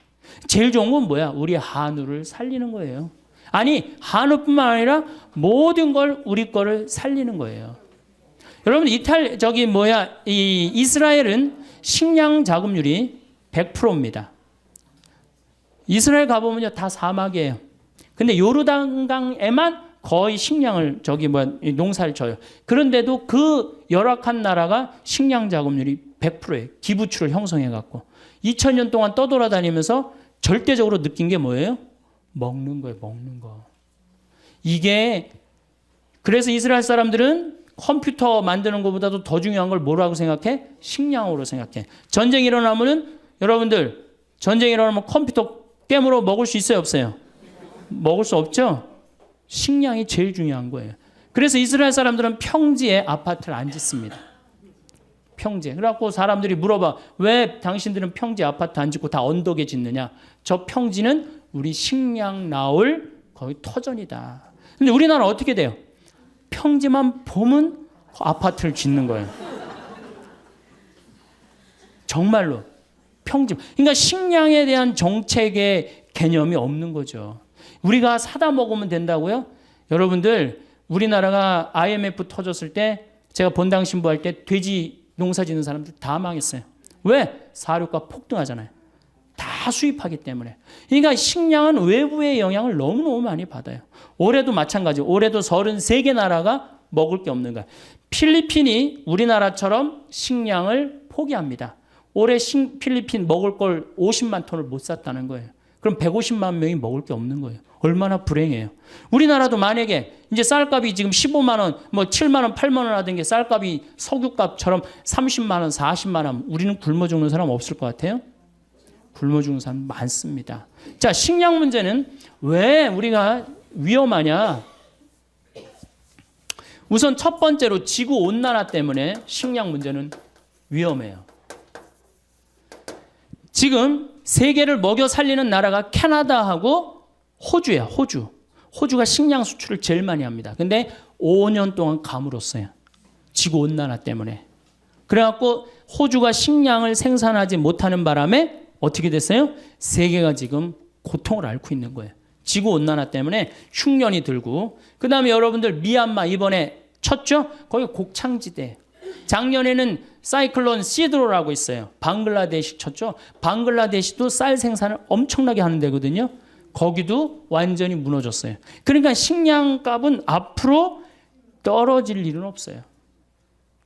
제일 좋은 건 뭐야? 우리 한우를 살리는 거예요. 아니, 한우뿐만 아니라 모든 걸 우리 거를 살리는 거예요. 여러분 이 이스라엘은 식량 자급률이 100%입니다. 이스라엘 가보면요 다 사막이에요. 근데 요르단강에만 거의 식량을 농사를 져요. 그런데도 그 열악한 나라가 식량 자급률이 100%예요. 기부출을 형성해 갖고 2000년 동안 떠돌아다니면서 절대적으로 느낀 게 뭐예요? 먹는 거예요, 먹는 거. 이게 그래서 이스라엘 사람들은 컴퓨터 만드는 것보다도 더 중요한 걸 뭐라고 생각해? 식량으로 생각해. 전쟁이 일어나면은 여러분들 전쟁이 일어나면 컴퓨터 깨물어 먹을 수 있어요, 없어요? 먹을 수 없죠? 식량이 제일 중요한 거예요. 그래서 이스라엘 사람들은 평지에 아파트를 안 짓습니다. 평지에. 그래갖고 사람들이 물어봐. 왜 당신들은 평지에 아파트 안 짓고 다 언덕에 짓느냐? 저 평지는 우리 식량 나올 거의 터전이다. 근데 우리나라 어떻게 돼요? 평지만 보면 아파트를 짓는 거예요. 정말로. 평지. 그러니까 식량에 대한 정책의 개념이 없는 거죠. 우리가 사다 먹으면 된다고요? 여러분들 우리나라가 IMF 터졌을 때 제가 본당 신부할 때 돼지 농사 짓는 사람들 다 망했어요. 왜? 사료가 폭등하잖아요. 다 수입하기 때문에. 그러니까 식량은 외부의 영향을 너무너무 많이 받아요. 올해도 마찬가지. 올해도 33개 나라가 먹을 게 없는 거야. 필리핀이 우리나라처럼 식량을 포기합니다. 올해 필리핀 먹을 걸 50만 톤을 못 샀다는 거예요. 그럼 150만 명이 먹을 게 없는 거예요. 얼마나 불행해요. 우리나라도 만약에 이제 쌀값이 지금 15만 원, 7만 원, 8만 원 하던 게 쌀값이 석유값처럼 30만 원, 40만 원, 우리는 굶어 죽는 사람 없을 것 같아요? 굶어 죽는 사람 많습니다. 자, 식량 문제는 왜 우리가 위험하냐? 우선 첫 번째로 지구 온난화 때문에 식량 문제는 위험해요. 지금 세계를 먹여 살리는 나라가 캐나다하고 호주예요. 호주가 식량 수출을 제일 많이 합니다. 근데 5년 동안 가물었어요. 지구 온난화 때문에. 그래갖고 호주가 식량을 생산하지 못하는 바람에 어떻게 됐어요? 세계가 지금 고통을 앓고 있는 거예요. 지구 온난화 때문에 흉년이 들고. 그 다음에 여러분들 미얀마 이번에 쳤죠? 거기 곡창지대. 작년에는 사이클론 시드로라고 있어요. 방글라데시 쳤죠? 방글라데시도 쌀 생산을 엄청나게 하는 데거든요. 거기도 완전히 무너졌어요. 그러니까 식량값은 앞으로 떨어질 일은 없어요.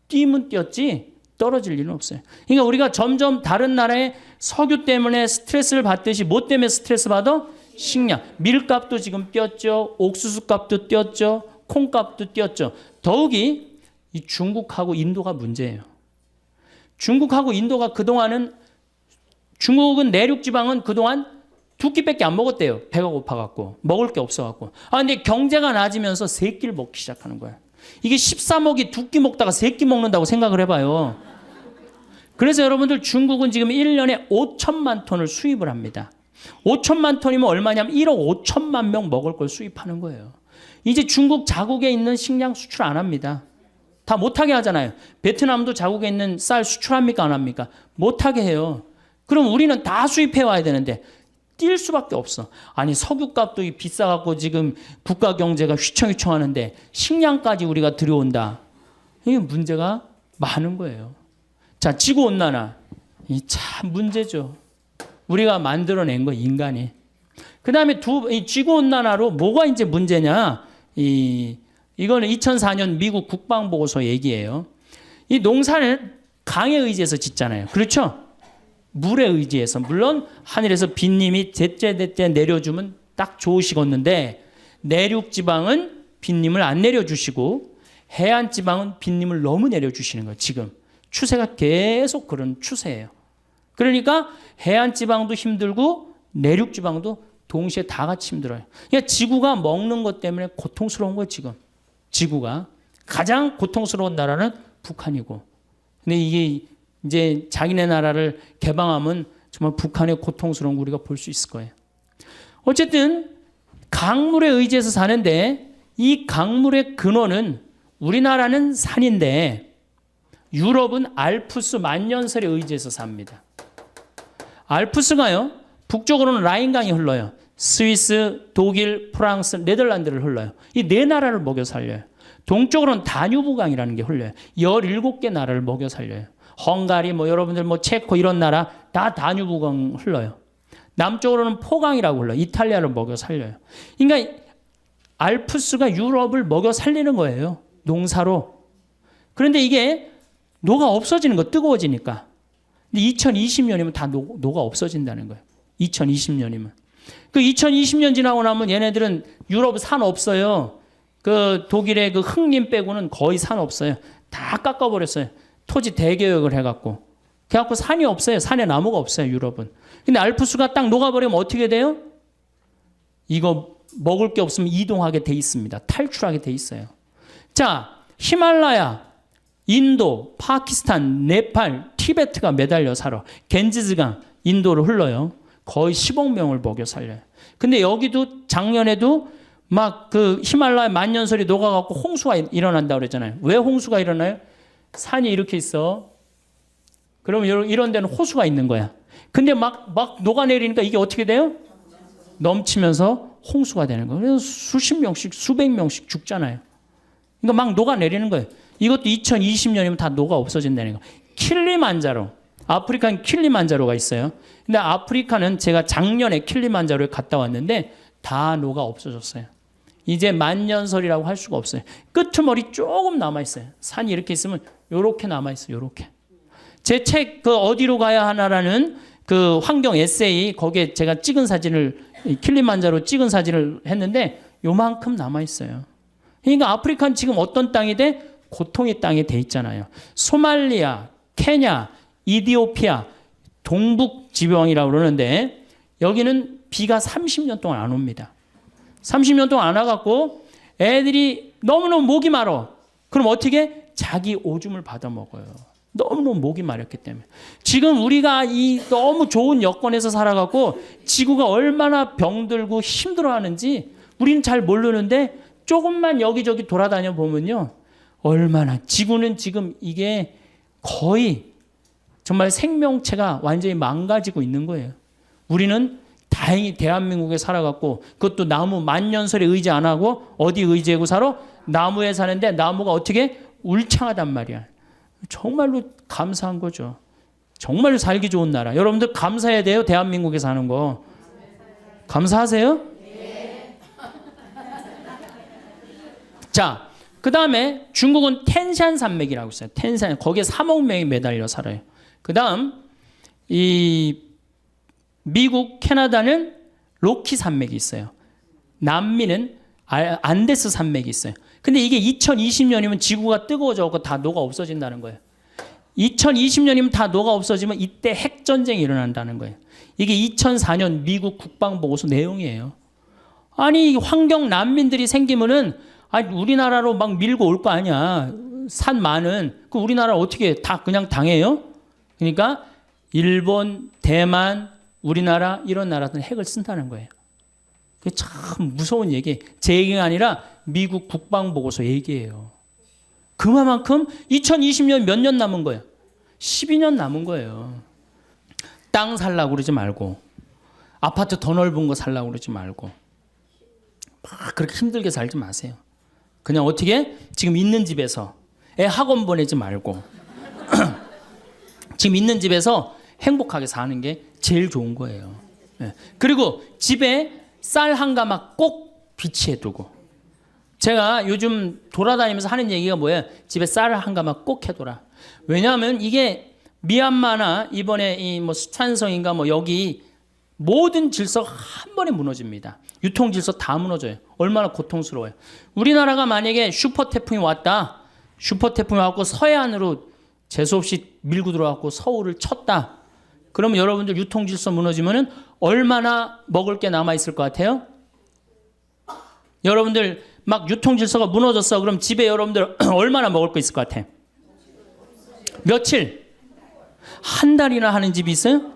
뛰면 뛰었지 떨어질 일은 없어요. 그러니까 우리가 점점 다른 나라의 석유 때문에 스트레스를 받듯이 뭐 때문에 스트레스 받아? 식량. 밀값도 지금 뛰었죠. 옥수수 값도 뛰었죠. 콩값도 뛰었죠. 더욱이 이 중국하고 인도가 문제예요. 중국하고 인도가 그동안은 중국은 내륙 지방은 그동안 두 끼밖에 안 먹었대요. 배가 고파갖고 먹을 게 없어갖고. 근데 경제가 나아지면서 세 끼를 먹기 시작하는 거야. 이게 13억이 두 끼 먹다가 세 끼 먹는다고 생각을 해봐요. 그래서 여러분들 중국은 지금 1년에 5천만 톤을 수입을 합니다. 5천만 톤이면 얼마냐면 1억 5천만 명 먹을 걸 수입하는 거예요. 이제 중국 자국에 있는 식량 수출 안 합니다. 다 못하게 하잖아요. 베트남도 자국에 있는 쌀 수출합니까 안 합니까? 못하게 해요. 그럼 우리는 다 수입해 와야 되는데 뛸 수밖에 없어. 아니 석유값도 비싸갖고 지금 국가 경제가 휘청휘청하는데 식량까지 우리가 들여온다. 이게 문제가 많은 거예요. 자, 지구온난화. 이 참 문제죠. 우리가 만들어낸 거 인간이. 그다음에 이 지구온난화로 뭐가 이제 문제냐? 이거는 2004년 미국 국방보고서 얘기예요. 이 농사는 강에 의지해서 짓잖아요. 그렇죠? 물에 의지해서. 물론 하늘에서 빗님이 제때제때 내려주면 딱 좋으시겠는데 내륙 지방은 빗님을 안 내려주시고 해안 지방은 빗님을 너무 내려주시는 거예요. 지금 추세가 계속 그런 추세예요. 그러니까 해안 지방도 힘들고 내륙 지방도 동시에 다 같이 힘들어요. 그러니까 지구가 먹는 것 때문에 고통스러운 거예요. 지금 지구가 가장 고통스러운 나라는 북한이고, 근데 이게 이제 자기네 나라를 개방하면 정말 북한의 고통스러운 거 우리가 볼 수 있을 거예요. 어쨌든 강물에 의지해서 사는데 이 강물의 근원은 우리나라는 산인데 유럽은 알프스 만년설에 의지해서 삽니다. 알프스가요, 북쪽으로는 라인강이 흘러요. 스위스, 독일, 프랑스, 네덜란드를 흘러요. 이 네 나라를 먹여 살려요. 동쪽으로는 다뉴브강이라는 게 흘러요. 17개 나라를 먹여 살려요. 헝가리, 여러분들 체코 이런 나라 다 다뉴브강 흘러요. 남쪽으로는 포강이라고 흘러요. 이탈리아를 먹여 살려요. 그러니까 알프스가 유럽을 먹여 살리는 거예요. 농사로. 그런데 이게 노가 없어지는 거, 뜨거워지니까. 근데 2020년이면 다 노가 없어진다는 거예요. 2020년이면. 그 2020년 지나고 나면 얘네들은 유럽 산 없어요. 그 독일의 그 흑림 빼고는 거의 산 없어요. 다 깎아버렸어요. 토지 대개혁을 해갖고. 그래갖고 산이 없어요. 산에 나무가 없어요. 유럽은. 근데 알프스가 딱 녹아버리면 어떻게 돼요? 이거 먹을 게 없으면 이동하게 돼 있습니다. 탈출하게 돼 있어요. 자, 히말라야, 인도, 파키스탄, 네팔, 티베트가 매달려 살아. 겐지즈강, 인도를 흘러요. 거의 10억 명을 먹여 살려요. 근데 여기도 작년에도 막 그 히말라야 만년설이 녹아갖고 홍수가 일어난다고 그랬잖아요. 왜 홍수가 일어나요? 산이 이렇게 있어. 그러면 이런 데는 호수가 있는 거야. 근데 막 녹아내리니까 이게 어떻게 돼요? 넘치면서 홍수가 되는 거예요. 그래서 수십 명씩, 수백 명씩 죽잖아요. 그러니까 막 녹아내리는 거예요. 이것도 2020년이면 다 녹아 없어진다는 거예요. 킬리만자로. 아프리카는 킬리만자로가 있어요. 근데 아프리카는 제가 작년에 킬리만자로에 갔다 왔는데 다 녹아 없어졌어요. 이제 만년설이라고 할 수가 없어요. 끄트머리 조금 남아있어요. 산이 이렇게 있으면 요렇게 남아있어요. 요렇게. 제 책 그 어디로 가야 하나라는 그 환경 에세이, 거기에 제가 찍은 사진을, 킬리만자로 찍은 사진을 했는데 요만큼 남아있어요. 그러니까 아프리카는 지금 어떤 땅이 돼? 고통의 땅이 돼 있잖아요. 소말리아, 케냐, 이디오피아, 동북 지방이라고 그러는데 여기는 비가 30년 동안 안 옵니다. 30년 동안 안 와갖고 애들이 너무너무 목이 마르. 그럼 어떻게? 자기 오줌을 받아 먹어요. 너무너무 목이 마렸기 때문에. 지금 우리가 이 너무 좋은 여건에서 살아갖고 지구가 얼마나 병들고 힘들어하는지 우리는 잘 모르는데 조금만 여기저기 돌아다녀 보면요. 얼마나 지구는 지금 이게 거의 정말 생명체가 완전히 망가지고 있는 거예요. 우리는 다행히 대한민국에 살아갖고 그것도 나무 만년설에 의지 안 하고 어디 의지하고 살아? 나무에 사는데 나무가 어떻게? 울창하단 말이야. 정말로 감사한 거죠. 정말로 살기 좋은 나라. 여러분들 감사해야 돼요. 대한민국에 사는 거. 감사하세요? 네. 자, 그 다음에 중국은 텐산 산맥이라고 있어요. 텐산. 거기에 3억 명이 매달려 살아요. 그 다음 이 미국, 캐나다는 로키 산맥이 있어요. 남미는 안데스 산맥이 있어요. 근데 이게 2020년이면 지구가 뜨거워져서 다 녹아 없어진다는 거예요. 2020년이면 다 녹아 없어지면 이때 핵전쟁이 일어난다는 거예요. 이게 2004년 미국 국방보고서 내용이에요. 아니 환경 난민들이 생기면은 우리나라로 막 밀고 올 거 아니야. 산 많은 그 우리나라 어떻게 다 그냥 당해요? 그러니까 일본, 대만, 우리나라 이런 나라들은 핵을 쓴다는 거예요. 그게 참 무서운 얘기. 제 얘기가 아니라 미국 국방보고서 얘기예요. 그만큼 2020년 몇 년 남은 거예요? 12년 남은 거예요. 땅 살라고 그러지 말고 아파트 더 넓은 거 살라고 그러지 말고 막 그렇게 힘들게 살지 마세요. 그냥 어떻게? 지금 있는 집에서 애 학원 보내지 말고 지금 있는 집에서 행복하게 사는 게 제일 좋은 거예요. 예. 그리고 집에 쌀 한 가마 꼭 비치해 두고. 제가 요즘 돌아다니면서 하는 얘기가 뭐예요? 집에 쌀 한 가마 꼭 해둬라. 왜냐하면 이게 미얀마나 이번에 이 뭐 수촨성인가 뭐 여기 모든 질서가 한 번에 무너집니다. 유통 질서 다 무너져요. 얼마나 고통스러워요. 우리나라가 만약에 슈퍼 태풍이 왔다. 슈퍼 태풍이 왔고 서해안으로 재수없이 밀고 들어왔고 서울을 쳤다. 그러면 여러분들 유통 질서 무너지면은 얼마나 먹을 게 남아 있을 것 같아요? 여러분들 막 유통 질서가 무너졌어. 그럼 집에 여러분들 얼마나 먹을 거 있을 것 같아? 며칠? 한 달이나 하는 집이 있어요?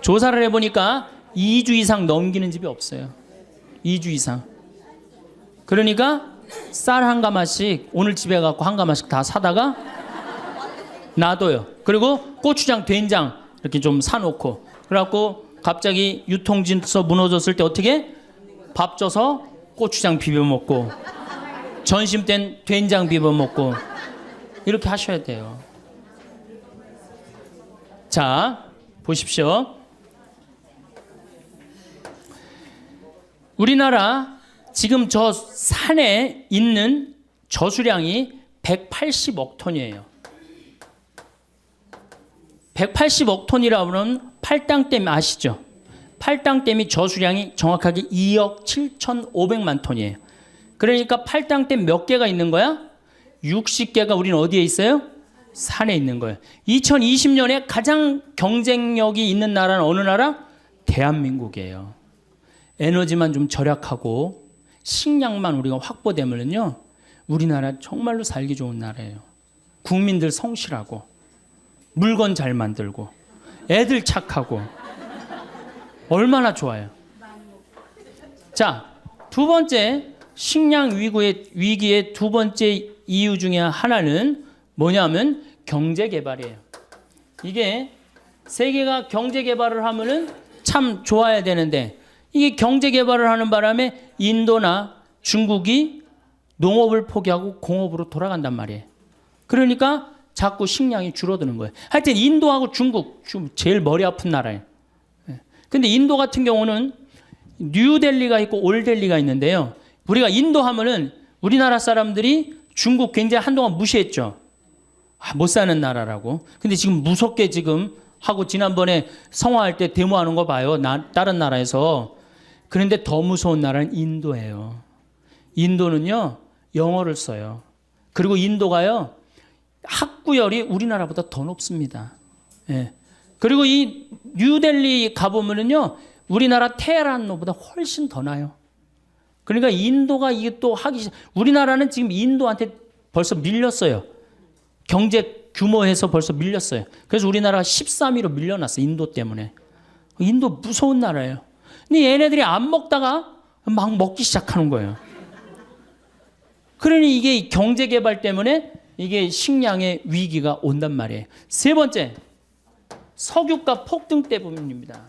조사를 해보니까 2주 이상 넘기는 집이 없어요. 2주 이상. 그러니까 쌀 한 가마씩 오늘 집에 갖고 한 가마씩 다 사다가 놔둬요. 그리고 고추장, 된장 이렇게 좀 사놓고 그래갖고 갑자기 유통질서 무너졌을 때 어떻게? 밥 줘서 고추장 비벼 먹고 전심 땐 된장 비벼 먹고 이렇게 하셔야 돼요. 자, 보십시오. 우리나라 지금 저 산에 있는 저수량이 180억 톤이에요. 180억 톤이라면 팔당댐 아시죠? 팔당댐이 저수량이 정확하게 2억 7,500만 톤이에요. 그러니까 팔당댐 몇 개가 있는 거야? 60개가 우리는 어디에 있어요? 산에 있는 거예요. 2020년에 가장 경쟁력이 있는 나라는 어느 나라? 대한민국이에요. 에너지만 좀 절약하고 식량만 우리가 확보되면요, 우리나라 정말로 살기 좋은 나라예요. 국민들 성실하고 물건 잘 만들고 애들 착하고 얼마나 좋아요. 자, 두 번째 식량 위기의 두 번째 이유 중에 하나는 뭐냐면 경제 개발이에요. 이게 세계가 경제 개발을 하면은 참 좋아야 되는데 이게 경제 개발을 하는 바람에 인도나 중국이 농업을 포기하고 공업으로 돌아간단 말이에요. 그러니까 자꾸 식량이 줄어드는 거예요. 하여튼 인도하고 중국 제일 머리 아픈 나라예요. 근데 인도 같은 경우는 뉴델리가 있고 올델리가 있는데요. 우리가 인도 하면은 우리나라 사람들이 중국 굉장히 한동안 무시했죠. 못 사는 나라라고. 근데 지금 무섭게 지금 하고 지난번에 성화할 때 데모하는 거 봐요. 다른 나라에서. 그런데 더 무서운 나라는 인도예요. 인도는요, 영어를 써요. 그리고 인도가요, 학구열이 우리나라보다 더 높습니다. 예. 그리고 이 뉴델리 가보면은요, 우리나라 테헤란로보다 훨씬 더 나요. 그러니까 인도가 이게 또 우리나라는 지금 인도한테 벌써 밀렸어요. 경제 규모에서 벌써 밀렸어요. 그래서 우리나라가 13위로 밀려났어요. 인도 때문에. 인도 무서운 나라예요. 근데 얘네들이 안 먹다가 막 먹기 시작하는 거예요. 그러니 이게 경제 개발 때문에 이게 식량의 위기가 온단 말이에요. 세 번째, 석유가 폭등 때문입니다.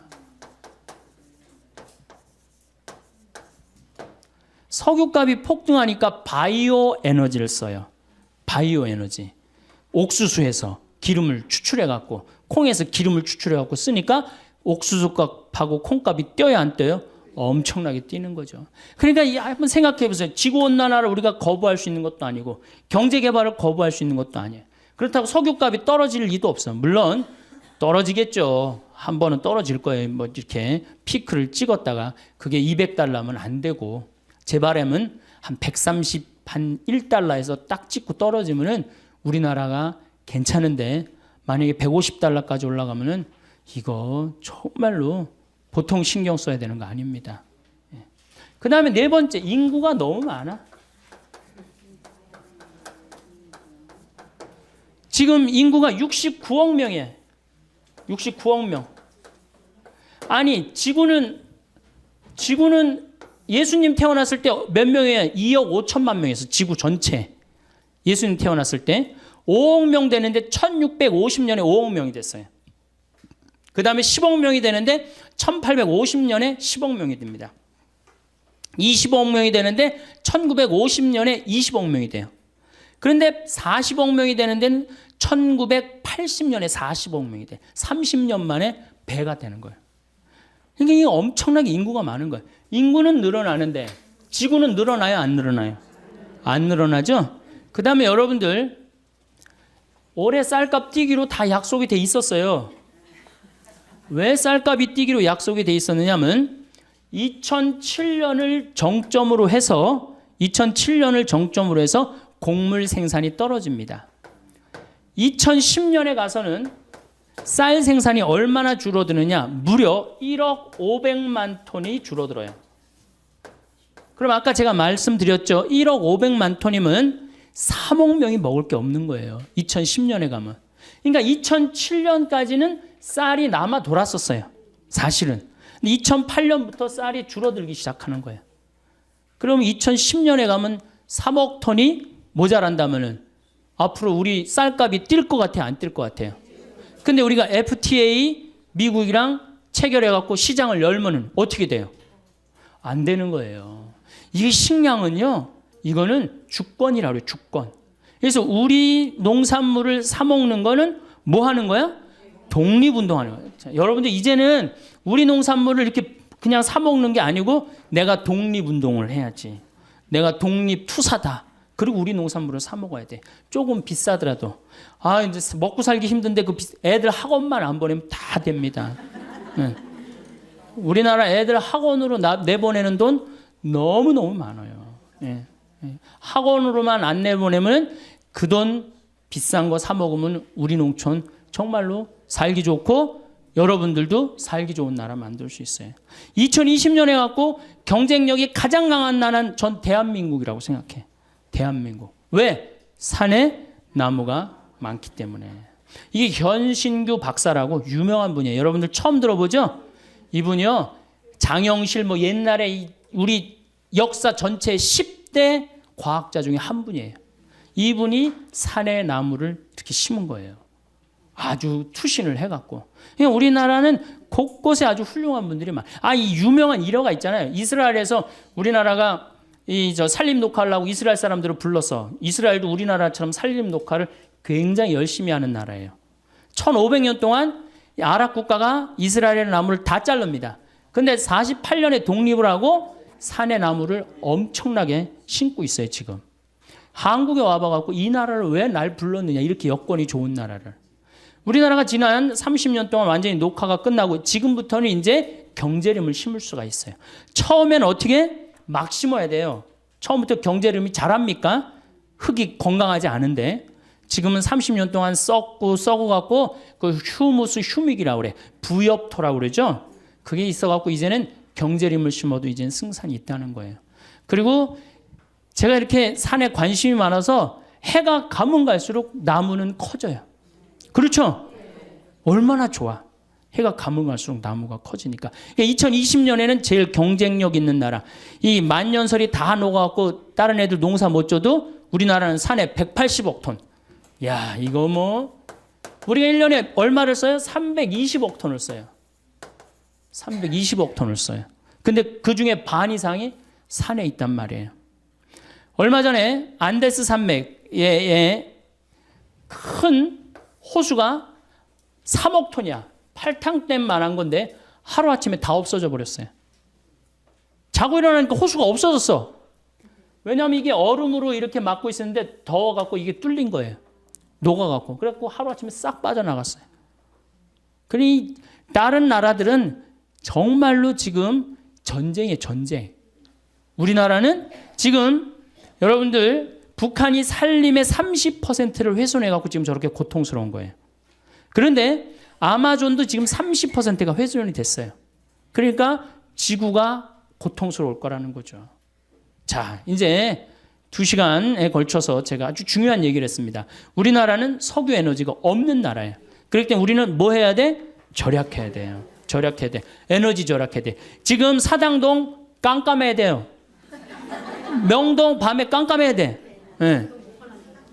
석유값이 폭등하니까 바이오 에너지를 써요. 바이오 에너지. 옥수수에서 기름을 추출해갖고 콩에서 기름을 추출해갖고 쓰니까 옥수수값하고 콩값이 뛰어야 안 뛰어요? 엄청나게 뛰는 거죠. 그러니까 한번 생각해 보세요. 지구온난화를 우리가 거부할 수 있는 것도 아니고 경제개발을 거부할 수 있는 것도 아니에요. 그렇다고 석유값이 떨어질 리도 없어요. 물론 떨어지겠죠. 한 번은 떨어질 거예요. 뭐 이렇게 피크를 찍었다가 그게 200달러면 안 되고 제 바람은 한 131달러에서 딱 찍고 떨어지면은 우리나라가 괜찮은데 만약에 150달러까지 올라가면은 이거 정말로 보통 신경 써야 되는 거 아닙니다. 그 다음에 네 번째, 인구가 너무 많아. 지금 인구가 69억 명이에요. 69억 명. 아니, 지구는 예수님 태어났을 때 몇 명이에요? 2억 5천만 명이었어요. 지구 전체. 예수님 태어났을 때 5억 명 되는데 1650년에 5억 명이 됐어요. 그 다음에 10억 명이 되는데 1850년에 10억 명이 됩니다. 20억 명이 되는데 1950년에 20억 명이 돼요. 그런데 40억 명이 되는 데는 1980년에 45억 명이 돼. 30년 만에 배가 되는 거예요. 그러니까 이게 엄청나게 인구가 많은 거예요. 인구는 늘어나는데 지구는 늘어나요, 안 늘어나요? 안 늘어나죠? 그 다음에 여러분들 올해 쌀값 뛰기로 다 약속이 돼 있었어요. 왜 쌀값이 뛰기로 약속이 돼 있었느냐면 2007년을 정점으로 해서 곡물 생산이 떨어집니다. 2010년에 가서는 쌀 생산이 얼마나 줄어드느냐? 무려 1억 500만 톤이 줄어들어요. 그럼 아까 제가 말씀드렸죠. 1억 500만 톤이면 3억 명이 먹을 게 없는 거예요. 2010년에 가면. 그러니까 2007년까지는 쌀이 남아 돌았었어요. 사실은. 근데 2008년부터 쌀이 줄어들기 시작하는 거예요. 그럼 2010년에 가면 3억 톤이 모자란다면은 앞으로 우리 쌀값이 뛸 것 같아요? 안 뛸 것 같아요? 근데 우리가 FTA 미국이랑 체결해갖고 시장을 열면은 어떻게 돼요? 안 되는 거예요. 이 식량은요, 이거는 주권이라고 그래요, 주권. 그래서 우리 농산물을 사먹는 거는 뭐 하는 거야? 독립운동하는 거예요. 자, 여러분들 이제는 우리 농산물을 이렇게 그냥 사먹는 게 아니고 내가 독립운동을 해야지. 내가 독립투사다. 그리고 우리 농산물을 사 먹어야 돼. 조금 비싸더라도. 아, 이제 먹고 살기 힘든데 그 애들 학원만 안 보내면 다 됩니다. 네. 우리나라 애들 학원으로 내보내는 돈 너무너무 많아요. 네. 네. 학원으로만 안 내보내면 그 돈 비싼 거 사 먹으면 우리 농촌 정말로 살기 좋고 여러분들도 살기 좋은 나라 만들 수 있어요. 2020년에 갖고 경쟁력이 가장 강한 나라는 전 대한민국이라고 생각해. 대한민국. 왜? 산에 나무가 많기 때문에. 이게 현신규 박사라고 유명한 분이에요. 여러분들 처음 들어보죠? 이분이요. 장영실 뭐 옛날에 우리 역사 전체 10대 과학자 중에 한 분이에요. 이분이 산에 나무를 이렇게 심은 거예요. 아주 투신을 해갖고. 그러니까 우리나라는 곳곳에 아주 훌륭한 분들이 많아요. 이 유명한 일화가 있잖아요. 이스라엘에서 우리나라가 산림 녹화하려고 이스라엘 사람들을 불러서 이스라엘도 우리나라처럼 산림 녹화를 굉장히 열심히 하는 나라예요. 1500년 동안 아랍 국가가 이스라엘의 나무를 다 자릅니다. 근데 48년에 독립을 하고 산의 나무를 엄청나게 심고 있어요, 지금. 한국에 와봐갖고 이 나라를 왜 날 불렀느냐, 이렇게 여건이 좋은 나라를. 우리나라가 지난 30년 동안 완전히 녹화가 끝나고 지금부터는 이제 경제림을 심을 수가 있어요. 처음엔 어떻게? 막 심어야 돼요. 처음부터 경제림이 자랍니까? 흙이 건강하지 않은데. 지금은 30년 동안 썩어갖고 그 휴믹이라고 그래. 부엽토라고 그러죠. 그게 있어갖고 이제는 경제림을 심어도 이제는 승산이 있다는 거예요. 그리고 제가 이렇게 산에 관심이 많아서 해가 가면 갈수록 나무는 커져요. 그렇죠? 얼마나 좋아. 해가 가면 갈수록 나무가 커지니까. 2020년에는 제일 경쟁력 있는 나라. 이 만년설이 다 녹아갖고 다른 애들 농사 못 져도 우리나라는 산에 180억 톤. 야, 이거 뭐 우리가 1년에 얼마를 써요? 320억 톤을 써요. 320억 톤을 써요. 근데 그중에 반 이상이 산에 있단 말이에요. 얼마 전에 안데스 산맥에 큰 호수가 3억 톤이야. 팔탕댐만한 건데 하루아침에 다 없어져 버렸어요. 자고 일어나니까 호수가 없어졌어. 왜냐하면 이게 얼음으로 이렇게 막고 있었는데 더워갖고 이게 뚫린 거예요. 녹아갖고. 그래갖고 하루아침에 싹 빠져나갔어요. 그러니 다른 나라들은 정말로 지금 전쟁이에요, 전쟁. 우리나라는 지금 여러분들 북한이 산림의 30%를 훼손해갖고 지금 저렇게 고통스러운 거예요. 그런데 아마존도 지금 30%가 훼손이 됐어요. 그러니까 지구가 고통스러울 거라는 거죠. 자, 이제 2시간에 걸쳐서 제가 아주 중요한 얘기를 했습니다. 우리나라는 석유 에너지가 없는 나라예요. 그렇기 때문에 우리는 뭐 해야 돼? 절약해야 돼요. 절약해야 돼. 에너지 절약해야 돼. 지금 사당동 깜깜해야 돼요. 명동 밤에 깜깜해야 돼. 네.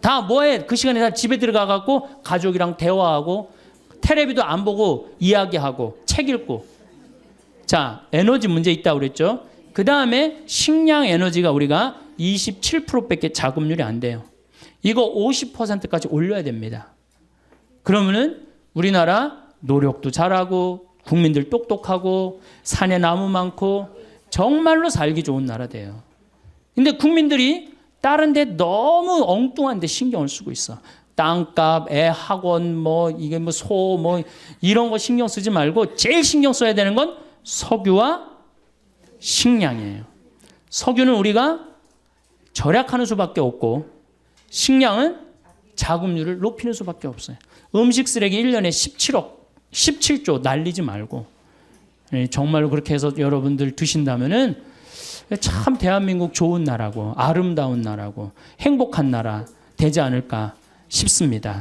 다 뭐해? 그 시간에 다 집에 들어가갖고 가족이랑 대화하고 텔레비도 안 보고 이야기하고 책 읽고. 자, 에너지 문제 있다고 그랬죠. 그 다음에 식량 에너지가 우리가 27%밖에 자급률이 안 돼요. 이거 50%까지 올려야 됩니다. 그러면은 우리나라 노력도 잘하고 국민들 똑똑하고 산에 나무 많고 정말로 살기 좋은 나라 돼요. 근데 국민들이 다른 데 너무 엉뚱한 데 신경을 쓰고 있어. 땅값, 애 학원, 이게 소, 이런 거 신경 쓰지 말고 제일 신경 써야 되는 건 석유와 식량이에요. 석유는 우리가 절약하는 수밖에 없고 식량은 자급률을 높이는 수밖에 없어요. 음식 쓰레기 1년에 17조 날리지 말고 정말로 그렇게 해서 여러분들 드신다면은 참 대한민국 좋은 나라고 아름다운 나라고 행복한 나라 되지 않을까 싶습니다.